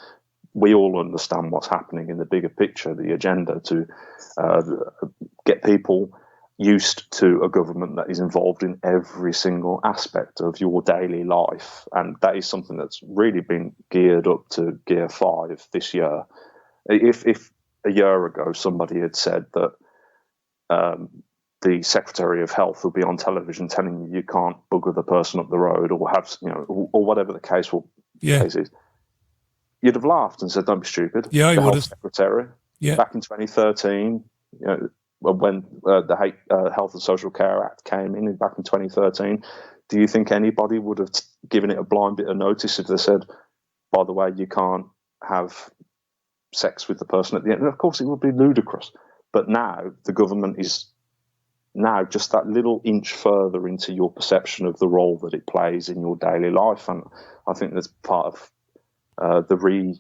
we all understand what's happening in the bigger picture, the agenda to get people used to a government that is involved in every single aspect of your daily life. And that is something that's really been geared up to Gear 5 this year. If a year ago somebody had said that the Secretary of Health will be on television telling you can't bugger the person up the road, or have, or whatever the case is, you'd have laughed and said, "Don't be stupid." Yeah, I the would Health have. Secretary, back in 2013, when the Health and Social Care Act came in back in 2013, do you think anybody would have given it a blind bit of notice if they said, "By the way, you can't have sex with the person at the end"? And of course, it would be ludicrous. But now the government is now just that little inch further into your perception of the role that it plays in your daily life. And I think that's part of the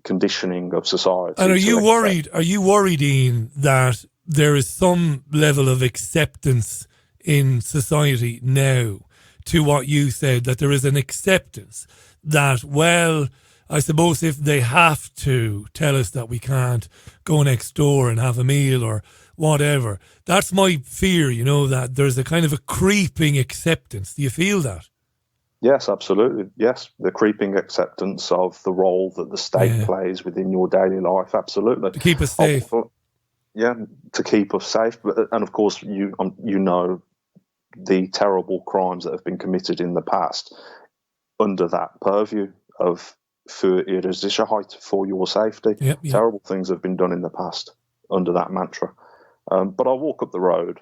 reconditioning of society. And are you worried, Ian, that there is some level of acceptance in society now to what you said, that there is an acceptance that, well, I suppose if they have to tell us that we can't go next door and have a meal or whatever, that's my fear, that there's a kind of a creeping acceptance. Do you feel that? Yes, absolutely. Yes, the creeping acceptance of the role that the state plays within your daily life. Absolutely. To keep us safe. To keep us safe. And of course, you know the terrible crimes that have been committed in the past under that purview of für ihre Sicherheit, for your safety. Yep. Terrible things have been done in the past under that mantra. But I walk up the road,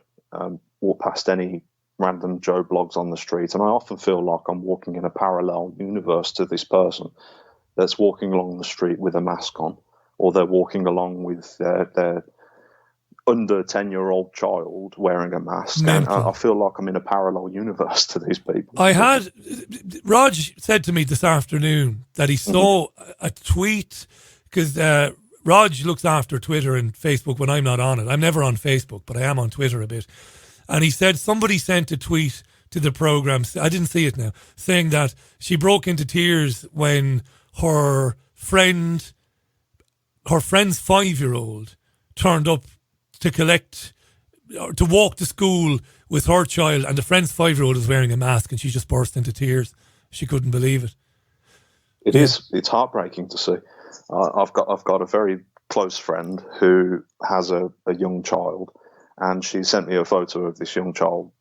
walk past any random Joe Blogs on the street, and I often feel like I'm walking in a parallel universe to this person that's walking along the street with a mask on, or they're walking along with their under 10-year-old child wearing a mask. Mental. And I feel like I'm in a parallel universe to these people. Raj said to me this afternoon that he saw a tweet, because Raj looks after Twitter and Facebook when I'm not on it. I'm never on Facebook, but I am on Twitter a bit. And he said somebody sent a tweet to the programme, I didn't see it now, saying that she broke into tears when her friend's 5-year-old turned up to walk to school with her child, and the friend's 5-year-old was wearing a mask, and she just burst into tears. She couldn't believe it. It is. It's heartbreaking to see. I've got a very close friend who has a young child, and she sent me a photo of this young child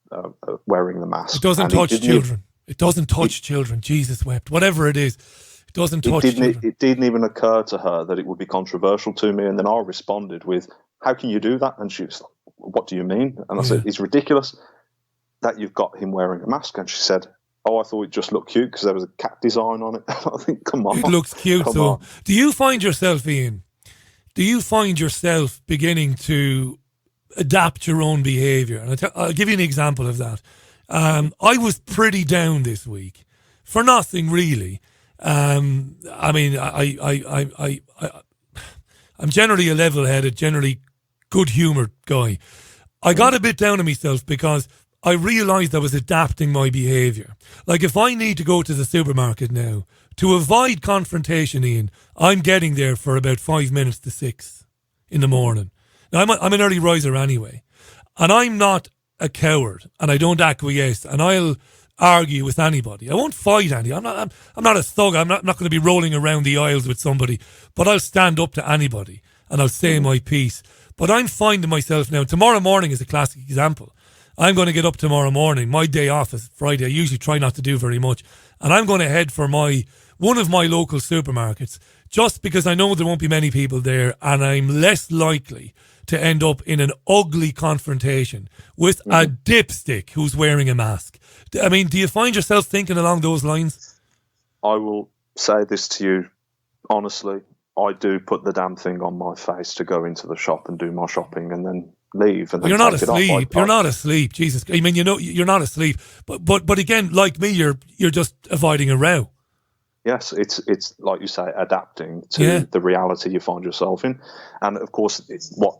wearing the mask. It doesn't touch children. It doesn't touch children. Jesus wept. Whatever it is, it doesn't touch children. It didn't even occur to her that it would be controversial to me. And then I responded with, "How can you do that?" And she was like, "What do you mean?" And I said, "It's ridiculous that you've got him wearing a mask." And she said, "Oh, I thought it just looked cute because there was a cat design on it." I think, come on. It looks cute. Come So, on. do you find yourself, Ian, beginning to adapt your own behaviour? And I'll give you an example of that. I was pretty down this week for nothing really. I mean, I'm generally a level-headed, generally good-humoured guy. I got a bit down on myself because I realised I was adapting my behaviour. Like, if I need to go to the supermarket now, to avoid confrontation, Ian, I'm getting there for about 5 minutes to 6 in the morning. Now, I'm an early riser anyway, and I'm not a coward, and I don't acquiesce, and I'll argue with anybody. I won't fight anybody. I'm not a thug. I'm not going to be rolling around the aisles with somebody, but I'll stand up to anybody, and I'll say my piece. But I'm finding myself now, tomorrow morning is a classic example. I'm going to get up tomorrow morning. My day off is Friday. I usually try not to do very much. And I'm going to head for one of my local supermarkets just because I know there won't be many people there, and I'm less likely to end up in an ugly confrontation with a dipstick who's wearing a mask. I mean, do you find yourself thinking along those lines? I will say this to you honestly. I do put the damn thing on my face to go into the shop and do my shopping and then leave. And then You're not take it off. asleep. You're not asleep. Jesus. I mean, you're not asleep. But again, like me, you're just avoiding a row. Yes, it's like you say, adapting to the reality you find yourself in. And of course, it's what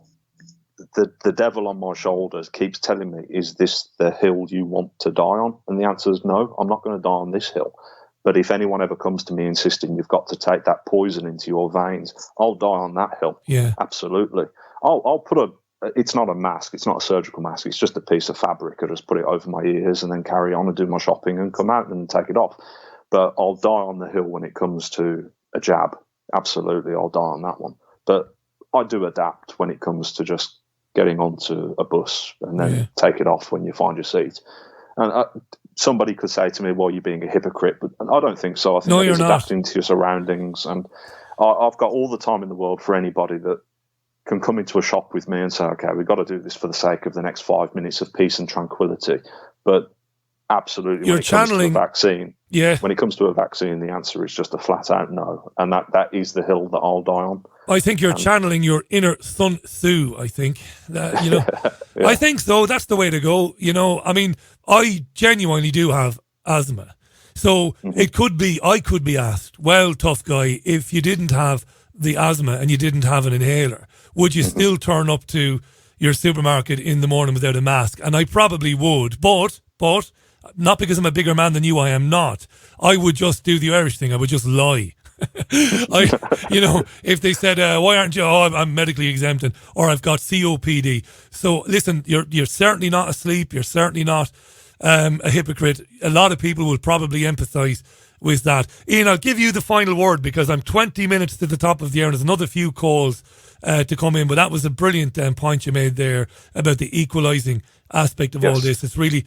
the devil on my shoulders keeps telling me, is this the hill you want to die on? And the answer is no, I'm not going to die on this hill. But if anyone ever comes to me insisting you've got to take that poison into your veins, I'll die on that hill. Yeah, absolutely. I'll put it's not a mask, it's not a surgical mask, it's just a piece of fabric. I just put it over my ears and then carry on and do my shopping and come out and take it off. But I'll die on the hill when it comes to a jab. Absolutely, I'll die on that one. But I do adapt when it comes to just getting onto a bus and then take it off when you find your seat. And somebody could say to me, well, you're being a hypocrite, but I don't think so. I think it's adapting to your surroundings. And I've got all the time in the world for anybody that can come into a shop with me and say, okay, we've got to do this for the sake of the next 5 minutes of peace and tranquility. But absolutely, when it comes to a vaccine, when it comes to a vaccine, the answer is just a flat out no. And that is the hill that I'll die on. I think you're channeling your inner Sun Tzu, I think. I think so. That's the way to go. I mean, I genuinely do have asthma. So it could be, I could be asked, well, tough guy, if you didn't have the asthma and you didn't have an inhaler, would you still turn up to your supermarket in the morning without a mask? And I probably would, but not because I'm a bigger man than you, I am not. I would just do the Irish thing. I would just lie. If they said, why aren't you? Oh, I'm medically exempted, or I've got COPD. So listen, you're certainly not asleep. You're certainly not a hypocrite. A lot of people will probably empathise with that. Ian, I'll give you the final word because I'm 20 minutes to the top of the hour. There's another few calls to come in, but that was a brilliant point you made there about the equalising aspect of all this. It's really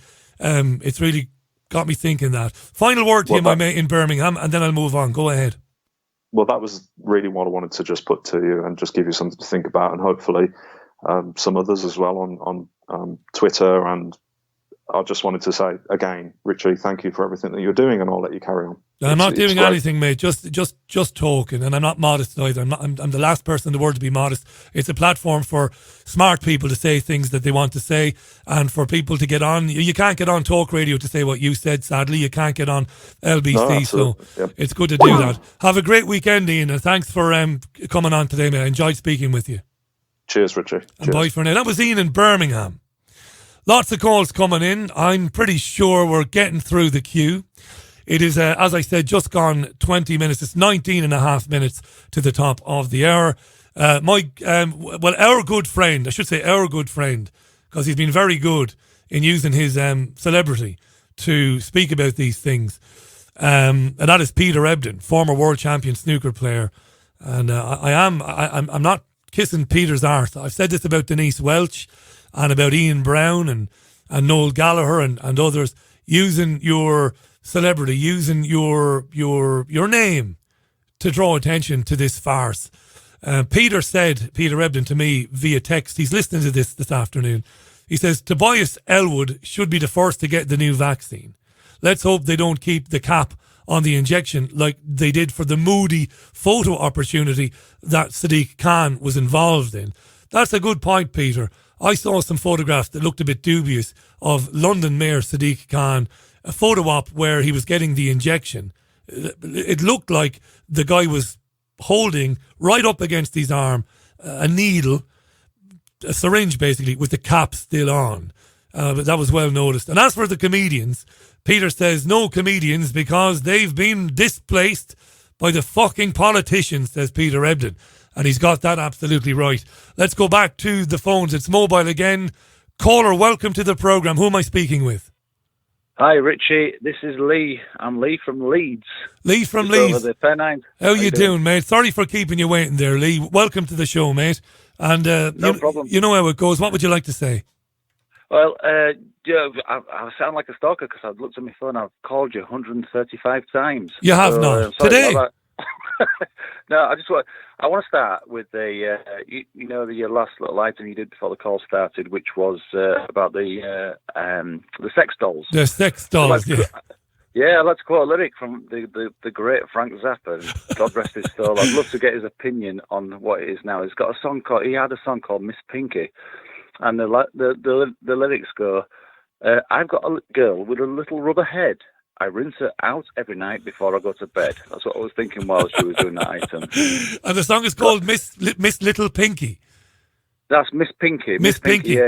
got me thinking that. Final word to you, my mate in Birmingham, and then I'll move on. Go ahead. Well, that was really what I wanted to just put to you and just give you something to think about, and hopefully some others as well on Twitter and I just wanted to say again, Richie, thank you for everything that you're doing, and I'll let you carry on. I'm not doing anything, mate. Just talking, and I'm not modest either. I'm the last person in the world to be modest. It's a platform for smart people to say things that they want to say, and for people to get on. You can't get on talk radio to say what you said. Sadly, you can't get on LBC, so it's good to do that. Have a great weekend, Ian, and thanks for coming on today, mate. I enjoyed speaking with you. Cheers, Richie. And bye for now. That was Ian in Birmingham. Lots of calls coming in. I'm pretty sure we're getting through the queue. It is, as I said, just gone 20 minutes. It's 19 and a half minutes to the top of the hour. Our good friend, I should say our good friend, because he's been very good in using his celebrity to speak about these things. And that is Peter Ebdon, former world champion snooker player. And I'm not kissing Peter's arse. I've said this about Denise Welch and about Ian Brown and Noel Gallagher and others, using your celebrity, using your name to draw attention to this farce. Peter Ebdon to me via text, he's listening to this afternoon. He says, Tobias Elwood should be the first to get the new vaccine. Let's hope they don't keep the cap on the injection like they did for the moody photo opportunity that Sadiq Khan was involved in. That's a good point, Peter. I saw some photographs that looked a bit dubious of London Mayor Sadiq Khan, a photo op where he was getting the injection. It looked like the guy was holding right up against his arm a needle, a syringe basically, with the cap still on. But that was well noticed. And as for the comedians, Peter says no comedians because they've been displaced by the fucking politicians, says Peter Ebdon. And he's got that absolutely right. Let's go back to the phones. It's mobile again. Caller, welcome to the programme. Who am I speaking with? Hi, Richie. This is Lee. I'm Lee from Leeds. Lee from Leeds. Over the Pennines. How you doing, mate? Sorry for keeping you waiting there, Lee. Welcome to the show, mate. And no problem. You know how it goes. What would you like to say? Well, I sound like a stalker because I've looked at my phone. I've called you 135 times. You have not. Today? No, I want to start with your last little item you did before the call started, which was about the sex dolls. The sex dolls, yeah. I'd like to quote a lyric from the great Frank Zappa, God rest his soul. I'd love to get his opinion on what it is now. He had a song called Miss Pinky, and the lyrics go, I've got a girl with a little rubber head. I rinse her out every night before I go to bed. That's what I was thinking while she was doing that item. And the song is called Miss Little Pinky. That's Miss Pinky. Miss Pinky.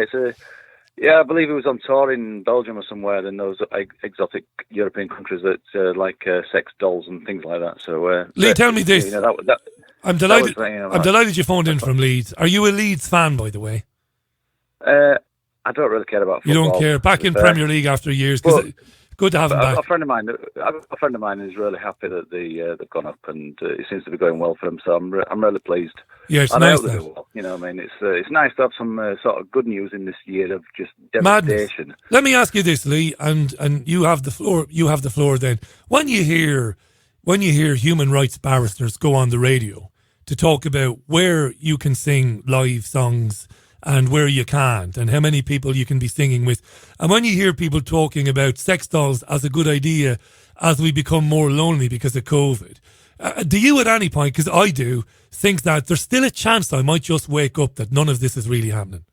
Yeah, I believe it was on tour in Belgium or somewhere in those exotic European countries that like sex dolls and things like that. So, Lee, tell me this. I'm delighted. I'm delighted you phoned in from Leeds. Are you a Leeds fan, by the way? I don't really care about football. You don't care. Back in Premier League after years. Good to have him back. A friend of mine is really happy that they've gone up, and it seems to be going well for them. So I'm really pleased. Yeah, it's and nice. I hope they do well. You know, what I mean, it's nice to have some sort of good news in this year of just devastation. Madness. Let me ask you this, Lee, and you have the floor. You have the floor. Then, when you hear human rights barristers go on the radio to talk about where you can sing live songs and where you can't, and how many people you can be singing with. And when you hear people talking about sex dolls as a good idea as we become more lonely because of COVID, do you at any point, because I do, think that there's still a chance I might just wake up that none of this is really happening?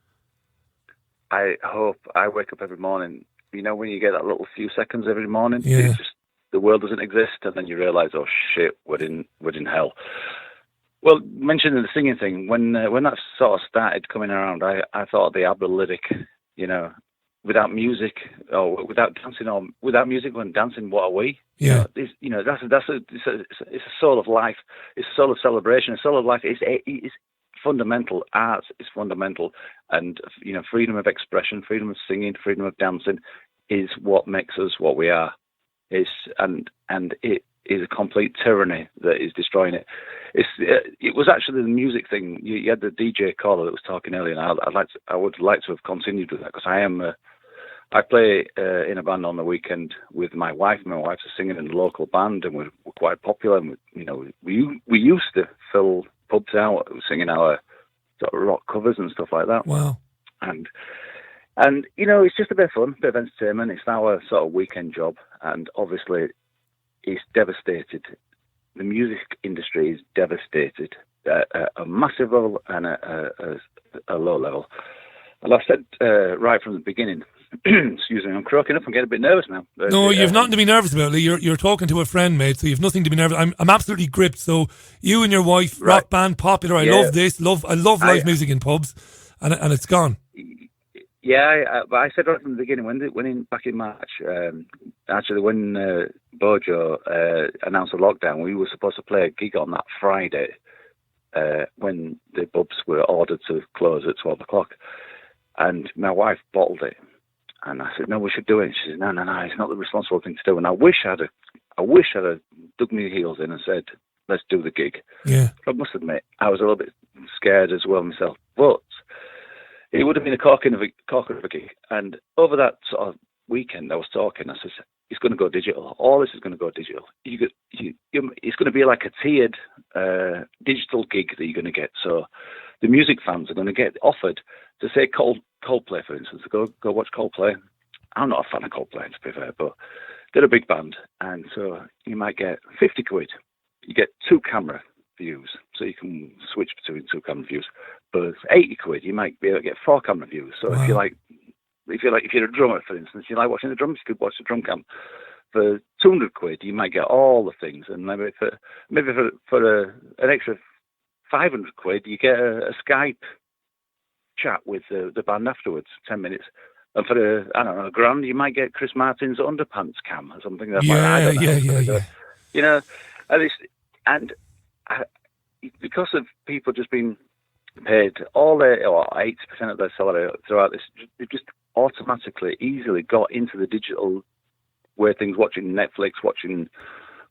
I hope I wake up every morning. You know, when you get that little few seconds every morning, yeah. It's just, the world doesn't exist, and then you realise, oh shit, we're in hell. Well, mentioning the singing thing, when that sort of started coming around, I thought of the ABBA lyric, you know, without music or without dancing or without music when dancing, what are we? Yeah. It's a soul of life. It's a soul of celebration. A soul of life. It's fundamental. Art is fundamental, and you know, freedom of expression, freedom of singing, freedom of dancing is what makes us what we are. And it is a complete tyranny that is destroying it. It was actually the music thing. You had the DJ caller that was talking earlier, and I would like to have continued with that because I play in a band on the weekend with my wife. My wife's a singer in the local band, and we're quite popular. And we used to fill pubs out singing our sort of rock covers and stuff like that. Wow! And And, you know, it's just a bit of fun, a bit of entertainment. It's our sort of weekend job. And obviously, it's devastated. The music industry is devastated at a massive level and a low level. And I've said right from the beginning, excuse me, I'm croaking up and getting a bit nervous now. No, you've nothing to be nervous about, Lee. You're talking to a friend, mate, so you've nothing to be nervous. I'm absolutely gripped. So you and your wife, rock band, popular. I love this. I love live music in pubs, and it's gone. Yeah, but I said right from the beginning, back in March, actually when Bojo announced the lockdown, we were supposed to play a gig on that Friday when the pubs were ordered to close at 12 o'clock. And my wife bottled it. And I said, no, we should do it. And she said, no, it's not the responsible thing to do. And I wish I'd have dug my heels in and said, let's do the gig. Yeah. But I must admit, I was a little bit scared as well myself. But it would have been a corker of a gig. And over that sort of weekend, I was talking. I said, it's going to go digital. All this is going to go digital. It's going to be like a tiered digital gig that you're going to get. So the music fans are going to get offered to say Coldplay, for instance, to go watch Coldplay. I'm not a fan of Coldplay, to be fair, but they're a big band. And so you might get 50 quid. You get 2 camera views, so you can switch between 2 camera views. But 80 quid, you might be able to get 4 camera views. So if you're a drummer, for instance, you like watching the drums, you could watch the drum cam. For 200 quid, you might get all the things, and maybe for an extra 500 quid, you get a Skype chat with the band afterwards, 10 minutes. And for a grand, you might get Chris Martin's underpants cam or something. Yeah. You know, because of people just being paid all their, or 80% of their salary throughout this, they've just automatically, easily got into the digital way of things, watching Netflix, watching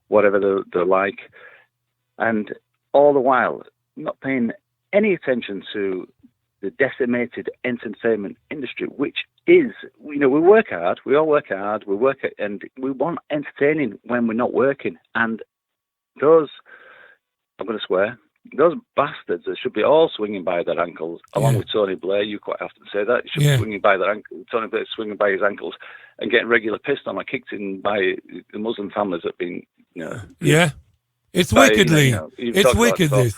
whatever they like, and all the while not paying any attention to the decimated entertainment industry, which is, we work hard, we all work hard, and we want entertaining when we're not working. And those, I'm going to swear, those bastards that should be all swinging by their ankles, along with Tony Blair, you quite often say that, should be swinging by their ankles, Tony Blair swinging by his ankles and getting regular pissed on or kicked in by the Muslim families that have been, Yeah. It's wicked, Lee. It's wicked, this.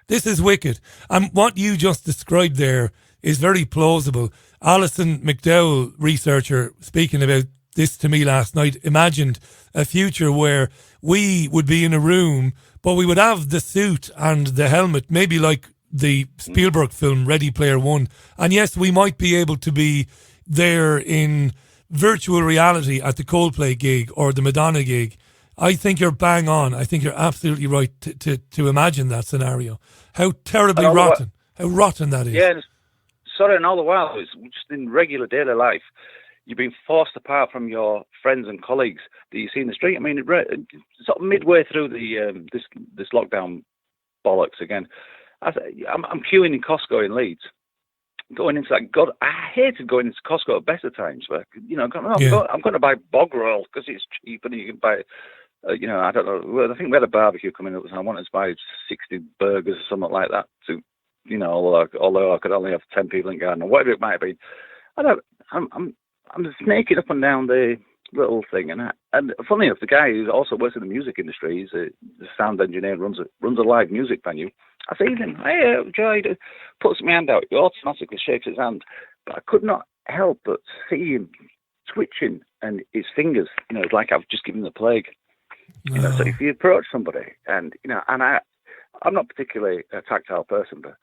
This is wicked. And what you just described there is very plausible. Alison McDowell, researcher, speaking about this to me last night, imagined a future where we would be in a room, but we would have the suit and the helmet, maybe like the Spielberg film Ready Player One. And yes, we might be able to be there in virtual reality at the Coldplay gig or the Madonna gig. I think you're bang on. I think you're absolutely right to imagine that scenario. How terribly rotten. How rotten that is. Yeah, and all the while, it's just in regular daily life, you've been forced apart from your friends and colleagues that you see in the street. I mean, sort of midway through the this lockdown bollocks again, I'm queuing in Costco in Leeds, going into that. God, I hated going into Costco at better times, but I'm going to buy bog roll because it's cheap and you can buy. I don't know. I think we had a barbecue coming up, and I wanted to buy 60 burgers or something like that. To, although I could only have 10 people in the garden or whatever it might be. I'm snaking up and down the little thing, and funny enough, the guy who also works in the music industry, he's a sound engineer, runs a live music venue. I say to him, "Hey, Joy," puts my hand out, he automatically shakes his hand, but I could not help but see him twitching and his fingers. It's like I've just given him the plague. So if you approach somebody, and I'm not particularly a tactile person, but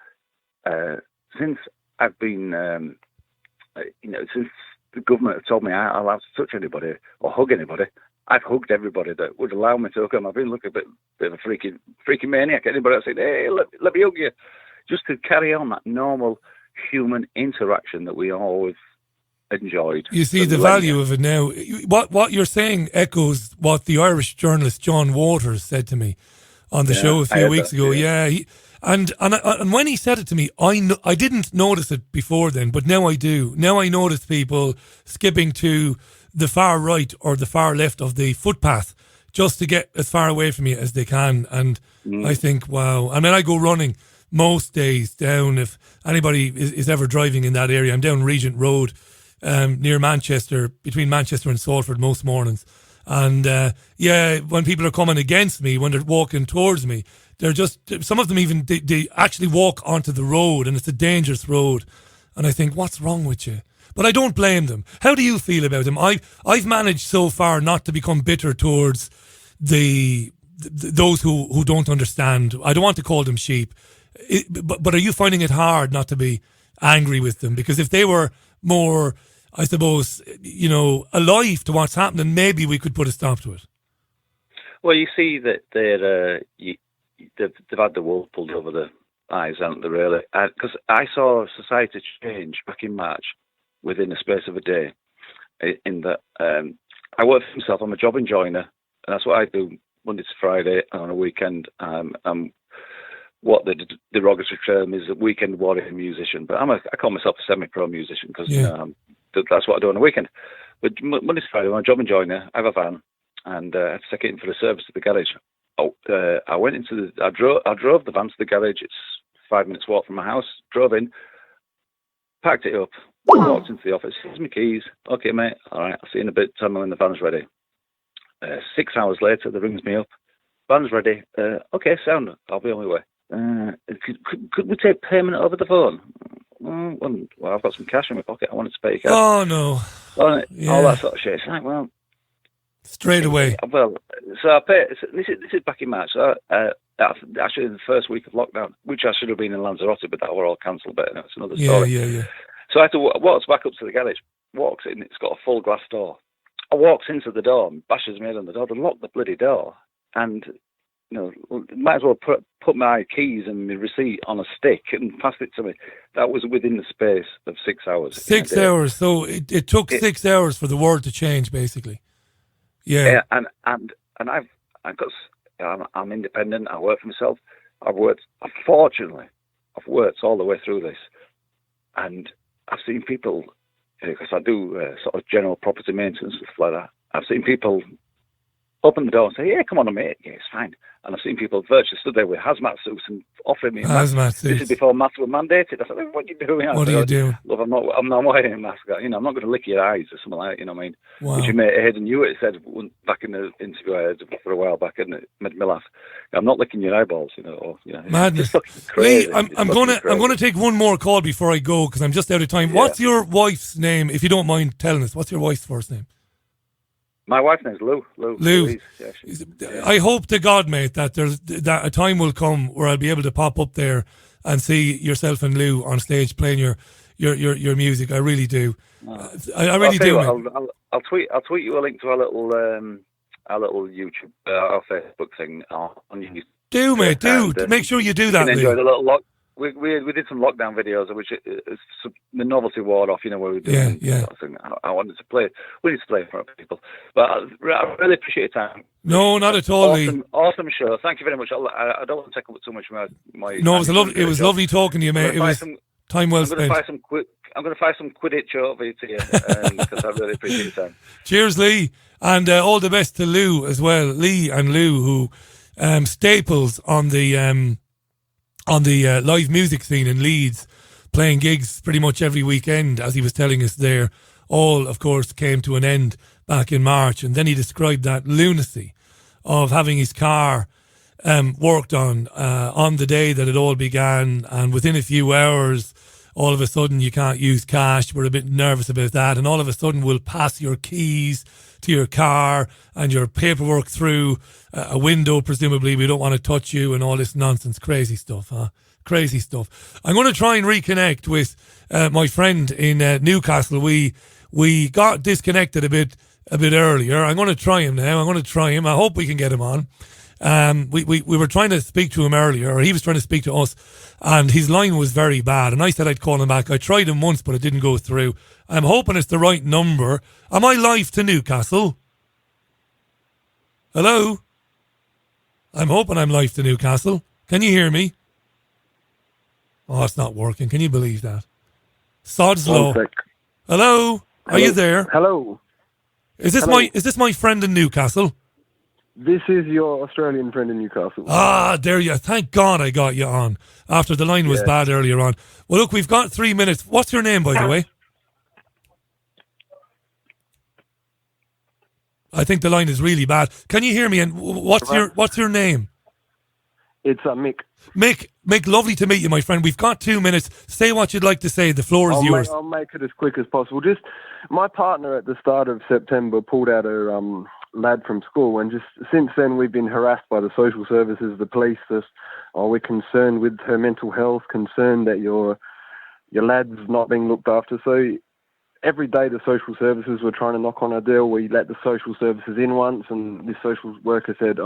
since I've been, since the government have told me I'm allowed to touch anybody or hug anybody, I've hugged everybody that would allow me to hug them. I've been looking a bit of a freaky maniac. Anybody I said, "Hey, let me hug you," just to carry on that normal human interaction that we always enjoyed. You see the value of it now. What you're saying echoes what the Irish journalist John Waters said to me on the show a few weeks ago. And when he said it to me, I didn't notice it before then, but now I do. Now I notice people skipping to the far right or the far left of the footpath just to get as far away from you as they can. And I think, wow. I mean, I go running most days down, if anybody is ever driving in that area. I'm down Regent Road, near Manchester, between Manchester and Salford most mornings. And when people are coming against me, when they're walking towards me, they're just, some of them even, they actually walk onto the road, and it's a dangerous road. And I think, what's wrong with you? But I don't blame them. How do you feel about them? I've managed so far not to become bitter towards those who don't understand. I don't want to call them sheep. But are you finding it hard not to be angry with them? Because if they were more, I suppose, alive to what's happening, maybe we could put a stop to it. Well, you see that they've had the wool pulled over the eyes, haven't they, really? Because I saw society change back in March within the space of a day. In that I work for myself. I'm a jobbing joiner, and that's what I do Monday to Friday and on a weekend. What the derogatory term is, a weekend warrior musician. But I call myself a semi-pro musician because that's what I do on a weekend. But Monday to Friday, I'm a jobbing joiner. I have a van, and I have to take it in for the service to the garage. I went into I drove the van to the garage. It's 5 minutes walk from my house. Drove in, packed it up, walked into the office. Here's my keys. Okay, mate. All right, I'll see you in a bit. Tell me when the van's ready. 6 hours later, they rings me up. Van's ready. Okay, sound. I'll be on my way. Could we take payment over the phone? Well, I've got some cash in my pocket. I wanted to pay you cash. Oh, no. All that sort of shit. It's like, well... Straight away. Well, so I pay... This is back in March. So, actually, the first week of lockdown, which I should have been in Lanzarote, but that were all cancelled. But it's another story. Yeah. So I had to walk back up to the garage. Walks in. It's got a full glass door. I walks into the door and bashes my head on the door. They locked the bloody door. And... might as well put my keys and my receipt on a stick and pass it to me. That was within the space of 6 hours. 6 hours. So it took 6 hours for the world to change, basically. Yeah. And I'm independent. I work for myself. I've worked all the way through this, and I've seen people, because I do sort of general property maintenance and stuff like that. I've seen people open the door and say, "Yeah, come on, mate. Yeah, it's fine." And I've seen people virtually stood there with hazmat suits and offering me a mask. This is before masks were mandated. I said, "What are you doing?" What are you doing? Look, I'm not wearing a mask. I'm not going to lick your eyes or something like that. You know what I mean? Wow. Which you may have heard, and you said back in the interview I had for a while back, and it made me laugh. I'm not licking your eyeballs. Madness. Crazy. Lee, I'm going to take one more call before I go because I'm just out of time. Yeah. What's your wife's name, if you don't mind telling us? What's your wife's first name? My wife's name's Lou. Lou. Yeah, I hope to God, mate, that a time will come where I'll be able to pop up there and see yourself and Lou on stage playing your music. I really do. I really do. I'll tweet you a link to our little YouTube, our Facebook thing on YouTube. Do, mate, do. Make sure you do that. You can enjoy the little We did some lockdown videos, which the novelty wore off, where we did. Yeah. Sort of thing. I wanted to play. We need to play in front of people. But I really appreciate your time. No, not at all. Awesome show. Thank you very much. I don't want to take up too much of my. No, it was lovely talking to you, mate. It was time well spent. I'm going to fire some Quidditch over to you because I really appreciate your time. Cheers, Lee, and all the best to Lou as well. Lee and Lou, who staples on the live music scene in Leeds, playing gigs pretty much every weekend, as he was telling us there. All, of course, came to an end back in March. And then he described that lunacy of having his car worked on the day that it all began. And within a few hours, all of a sudden you can't use cash. We're a bit nervous about that. And all of a sudden we'll pass your keys to your car and your paperwork through a window, presumably. We don't want to touch you and all this nonsense. Crazy stuff, huh? Crazy stuff. I'm going to try and reconnect with my friend in Newcastle. We got disconnected a bit earlier. I'm going to try him now. I hope we can get him on. We were trying to speak to him earlier, or he was trying to speak to us, and his line was very bad, and I said I'd call him back. I tried him once, but it didn't go through. I'm hoping it's the right number. Am I live to Newcastle? Hello? I'm hoping I'm live to Newcastle. Can you hear me? Oh, it's not working. Can you believe that? Sod's law. Hello? Are you there? Hello. Is this my friend in Newcastle? This is your Australian friend in Newcastle. Ah, there you are. Thank God I got you on after the line was bad earlier on. Well, look, we've got 3 minutes. What's your name, by the way? I think the line is really bad. Can you hear me? And what's your name? It's Mick. Mick, lovely to meet you, my friend. We've got 2 minutes. Say what you'd like to say. The floor is yours. I'll make it as quick as possible. Just my partner at the start of September pulled out her lad from school, and just since then we've been harassed by the social services, the police. We're concerned with her mental health, concerned that your lad's not being looked after. So every day the social services were trying to knock on our door. We let the social services in once, and this social worker said,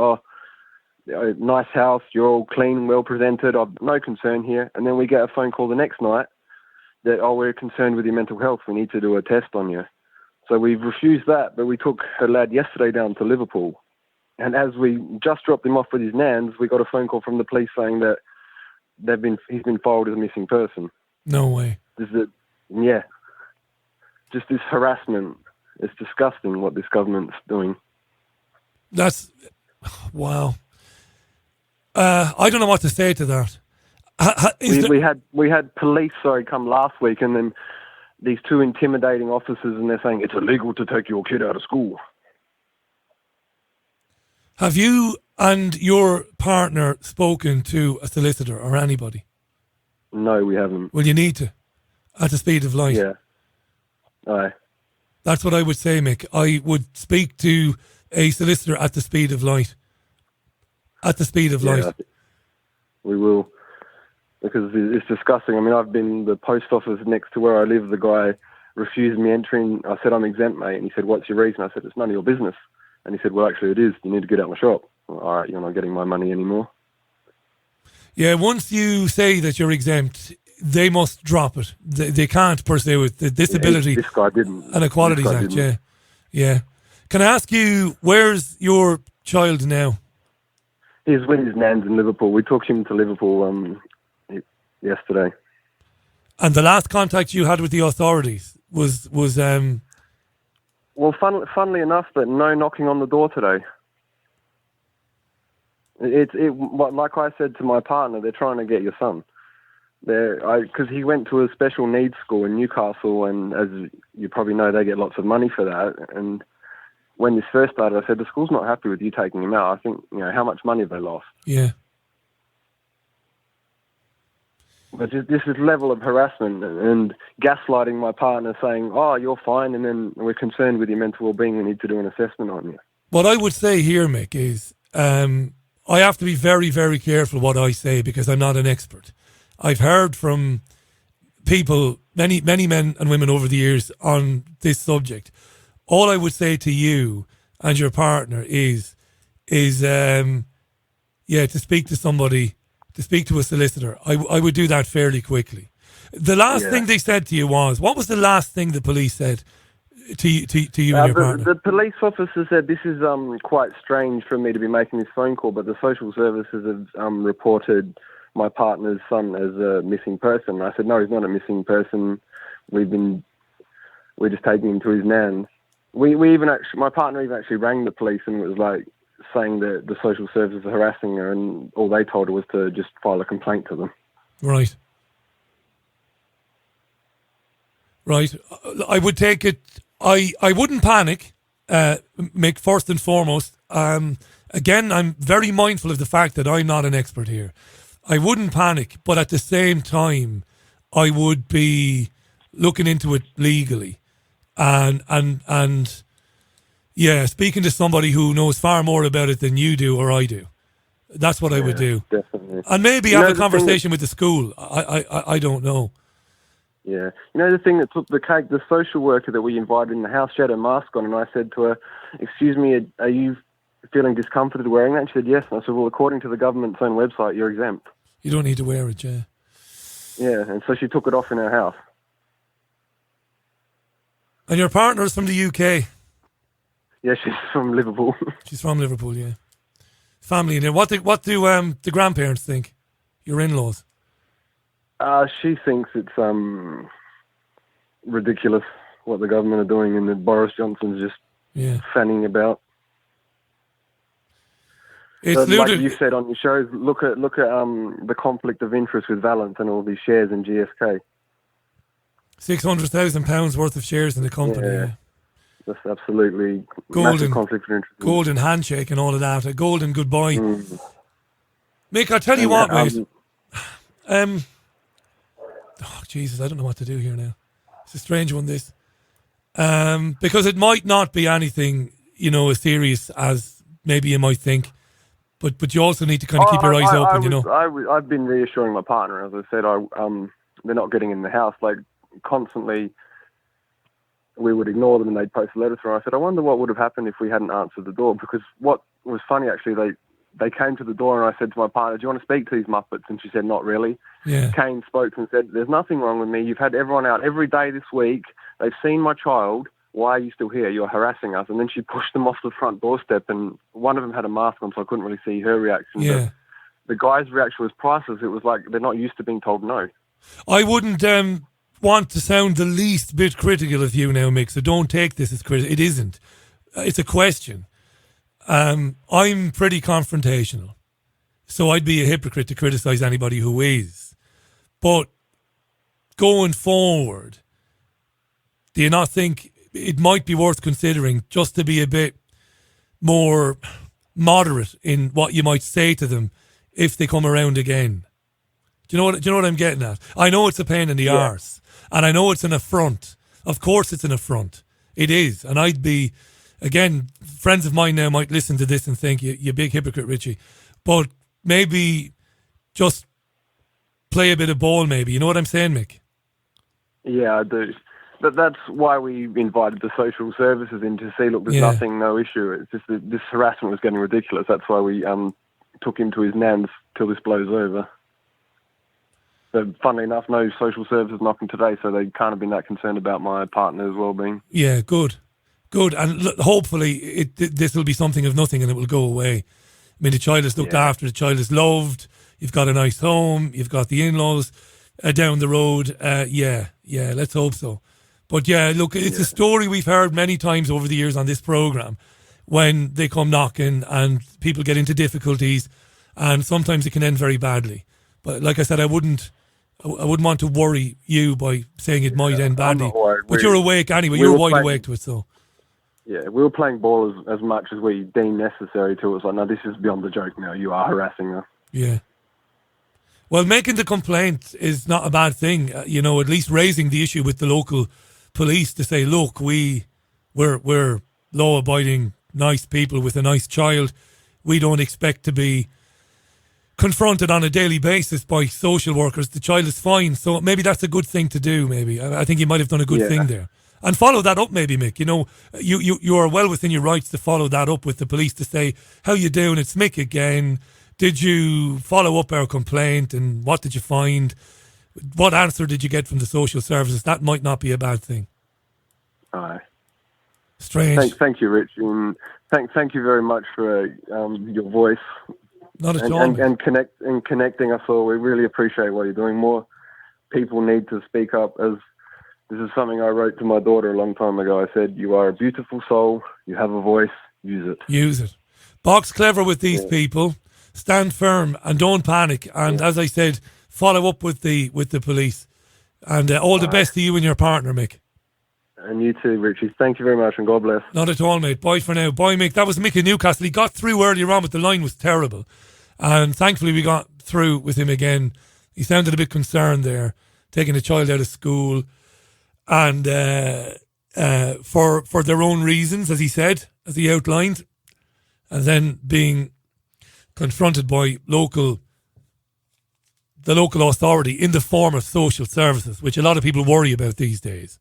nice house, you're all clean, well presented, I've no concern here. And then we get a phone call the next night that, we're concerned with your mental health, we need to do a test on you. So we've refused that, but we took her lad yesterday down to Liverpool. And as we just dropped him off with his nans, we got a phone call from the police saying that he's been filed as a missing person. No way. Just this harassment. It's disgusting what this government's doing. Wow. I don't know what to say to that. We had police come last week, and then these two intimidating officers, and they're saying it's illegal to take your kid out of school. Have you and your partner spoken to a solicitor or anybody? No, we haven't. Well, you need to, at the speed of light. Yeah. Aye. That's what I would say, Mick. I would speak to a solicitor at the speed of light. At the speed of light. We will. Because it's disgusting. I mean, I've been the post office next to where I live. The guy refused me entering. I said, I'm exempt, mate. And he said, what's your reason? I said, it's none of your business. And he said, well, actually, it is. You need to get out of my shop. All right, you're not getting my money anymore. Yeah, once you say that you're exempt, they must drop it. They can't pursue with the Disability this guy didn't. and Equalities Act. Yeah. Can I ask you, where's your child now? He's with his nans in Liverpool. We took him to Liverpool yesterday. And the last contact you had with the authorities was well, funnily enough, but no knocking on the door today. Like I said to my partner, they're trying to get your son. Because he went to a special needs school in Newcastle, and as you probably know, they get lots of money for that. And when this first started, I said, the school's not happy with you taking him out. I think, how much money have they lost? Yeah. But just this level of harassment and gaslighting my partner, saying, you're fine, and then we're concerned with your mental well-being, we need to do an assessment on you. What I would say here, Mick, is I have to be very, very careful what I say because I'm not an expert. I've heard from people, many men and women over the years on this subject. All I would say to you and your partner is to speak to somebody, to speak to a solicitor. I would do that fairly quickly. The last thing they said to you was, what was the last thing the police said to you and your partner? The police officer said, this is quite strange for me to be making this phone call, but the social services have reported my partner's son as a missing person. And I said, no, he's not a missing person. We're just taking him to his nan. My partner even actually rang the police and was like saying that the social services are harassing her, and all they told her was to just file a complaint to them. Right. I would take it. I wouldn't panic, Mick, first and foremost. Again, I'm very mindful of the fact that I'm not an expert here. I wouldn't panic, but at the same time, I would be looking into it legally. And speaking to somebody who knows far more about it than you do or I do. That's what I would do. Definitely. And maybe have a conversation with the school. I don't know. Yeah. The thing that took the cake, the social worker that we invited in the house, she had a mask on, and I said to her, excuse me, are you feeling discomforted wearing that? And she said, yes. And I said, well, according to the government's own website, you're exempt. You don't need to wear it, yeah. Yeah, and so she took it off in her house. And your partner's from the UK? Yeah, she's from Liverpool. She's from Liverpool, yeah. Family in there. What do the grandparents think? Your in-laws? She thinks it's ridiculous what the government are doing, and that Boris Johnson's just fanning about. It's like you said on your shows, look at the conflict of interest with Valence and all these shares in GSK. £600,000 worth of shares in the company. That's absolutely Golden massive conflict of interest. golden handshake and all of that. A golden goodbye. Mick, I tell you what, mate. Oh, Jesus, I don't know what to do here now. It's a strange one, this. Because it might not be anything, as serious as maybe you might think. But you also need to kind of keep your eyes open, I've been reassuring my partner, as I said, they're not getting in the house. Like, constantly, we would ignore them and they'd post a letter through. I said, I wonder what would have happened if we hadn't answered the door. Because what was funny, actually, they came to the door and I said to my partner, do you want to speak to these Muppets? And she said, not really. Yeah. Kane spoke and said, there's nothing wrong with me. You've had everyone out every day this week. They've seen my child. Why are you still here? You're harassing us. And then she pushed them off the front doorstep, and one of them had a mask on, so I couldn't really see her reaction. Yeah. But the guy's reaction was priceless. It was like they're not used to being told no. I wouldn't want to sound the least bit critical of you now, Mick, so don't take this as critical. It isn't. It's a question. I'm pretty confrontational, so I'd be a hypocrite to criticise anybody who is. But going forward, do you not think it might be worth considering just to be a bit more moderate in what you might say to them if they come around again? Do you know what I'm getting at? I know it's a pain in the arse, and I know it's an affront. Of course it's an affront. It is. And I'd be, again, friends of mine now might listen to this and think, you big hypocrite, Richie. But maybe just play a bit of ball, maybe. You know what I'm saying, Mick? Yeah, I do. But that's why we invited the social services in to see, look, there's nothing, no issue. It's just that this harassment was getting ridiculous. That's why we took him to his nan's till this blows over. But funnily enough, no social services knocking today, so they can't have been that concerned about my partner's well-being. Yeah, good. And hopefully this will be something of nothing and it will go away. I mean, the child is looked after, the child is loved, you've got a nice home, you've got the in-laws down the road. Yeah, let's hope so. But yeah, look, it's a story we've heard many times over the years on this programme when they come knocking and people get into difficulties, and sometimes it can end very badly. But like I said, I wouldn't want to worry you by saying it might end badly. But you're awake anyway, you're wide awake to it, so. Yeah, we were playing ball as much as we deemed necessary till it was like, no, this is beyond the joke now, you are harassing us. Yeah. Well, making the complaint is not a bad thing, at least raising the issue with the local police to say, look, we're law-abiding, nice people with a nice child. We don't expect to be confronted on a daily basis by social workers. The child is fine, so maybe that's a good thing to do. Maybe I think you might have done a good thing there, and follow that up. Maybe, Mick. You are well within your rights to follow that up with the police to say, how you doing? It's Mick again. Did you follow up our complaint, and what did you find? What answer did you get from the social services? That might not be a bad thing. Aye. Strange. Thank you, Rich. And thank you very much for your voice. Not at all. And connecting us all. We really appreciate what you're doing. More people need to speak up. As this is something I wrote to my daughter a long time ago. I said, you are a beautiful soul. You have a voice. Use it. Use it. Box clever with these people. Stand firm and don't panic. And as I said, follow up with the police. And all the best to you and your partner, Mick. And you too, Richie. Thank you very much, and God bless. Not at all, mate. Bye for now. Bye, Mick. That was Mick in Newcastle. He got through earlier on, but the line was terrible. And thankfully we got through with him again. He sounded a bit concerned there, taking a child out of school. And for their own reasons, as he said, as he outlined. And then being confronted by the local authority in the form of social services, which a lot of people worry about these days.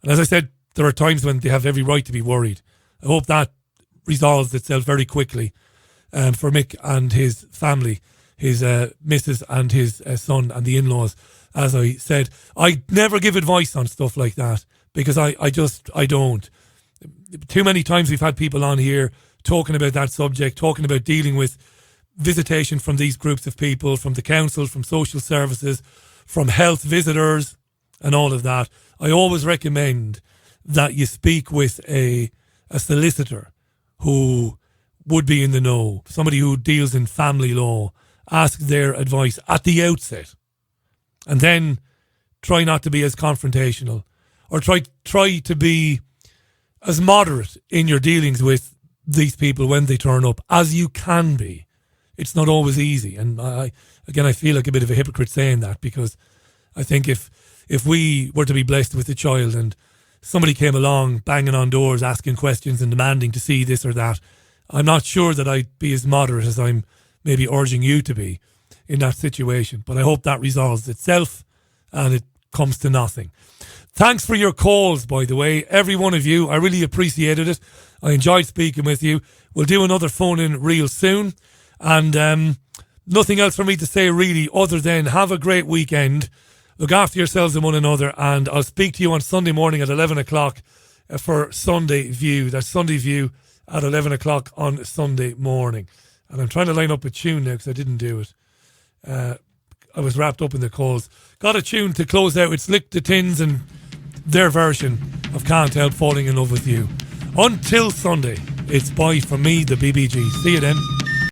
And as I said, there are times when they have every right to be worried. I hope that resolves itself very quickly for Mick and his family, his missus and his son and the in-laws. As I said, I never give advice on stuff like that because I don't. Too many times we've had people on here talking about that subject, talking about dealing with visitation from these groups of people, from the council, from social services, from health visitors and all of that. I always recommend that you speak with a solicitor who would be in the know, somebody who deals in family law. Ask their advice at the outset. And then try not to be as confrontational, or try to be as moderate in your dealings with these people when they turn up as you can be. It's not always easy. And I feel like a bit of a hypocrite saying that, because I think if we were to be blessed with a child and somebody came along banging on doors, asking questions and demanding to see this or that, I'm not sure that I'd be as moderate as I'm maybe urging you to be in that situation. But I hope that resolves itself and it comes to nothing. Thanks for your calls, by the way, every one of you. I really appreciated it. I enjoyed speaking with you. We'll do another phone-in real soon. And nothing else for me to say really other than have a great weekend. Look after yourselves and one another. And I'll speak to you on Sunday morning at 11 o'clock for Sunday View. That's Sunday View at 11 o'clock on Sunday morning. And I'm trying to line up a tune now because I didn't do it. I was wrapped up in the calls. Got a tune to close out. It's Lick the Tins and their version of Can't Help Falling in Love with You. Until Sunday, it's bye from me, the BBG. See you then.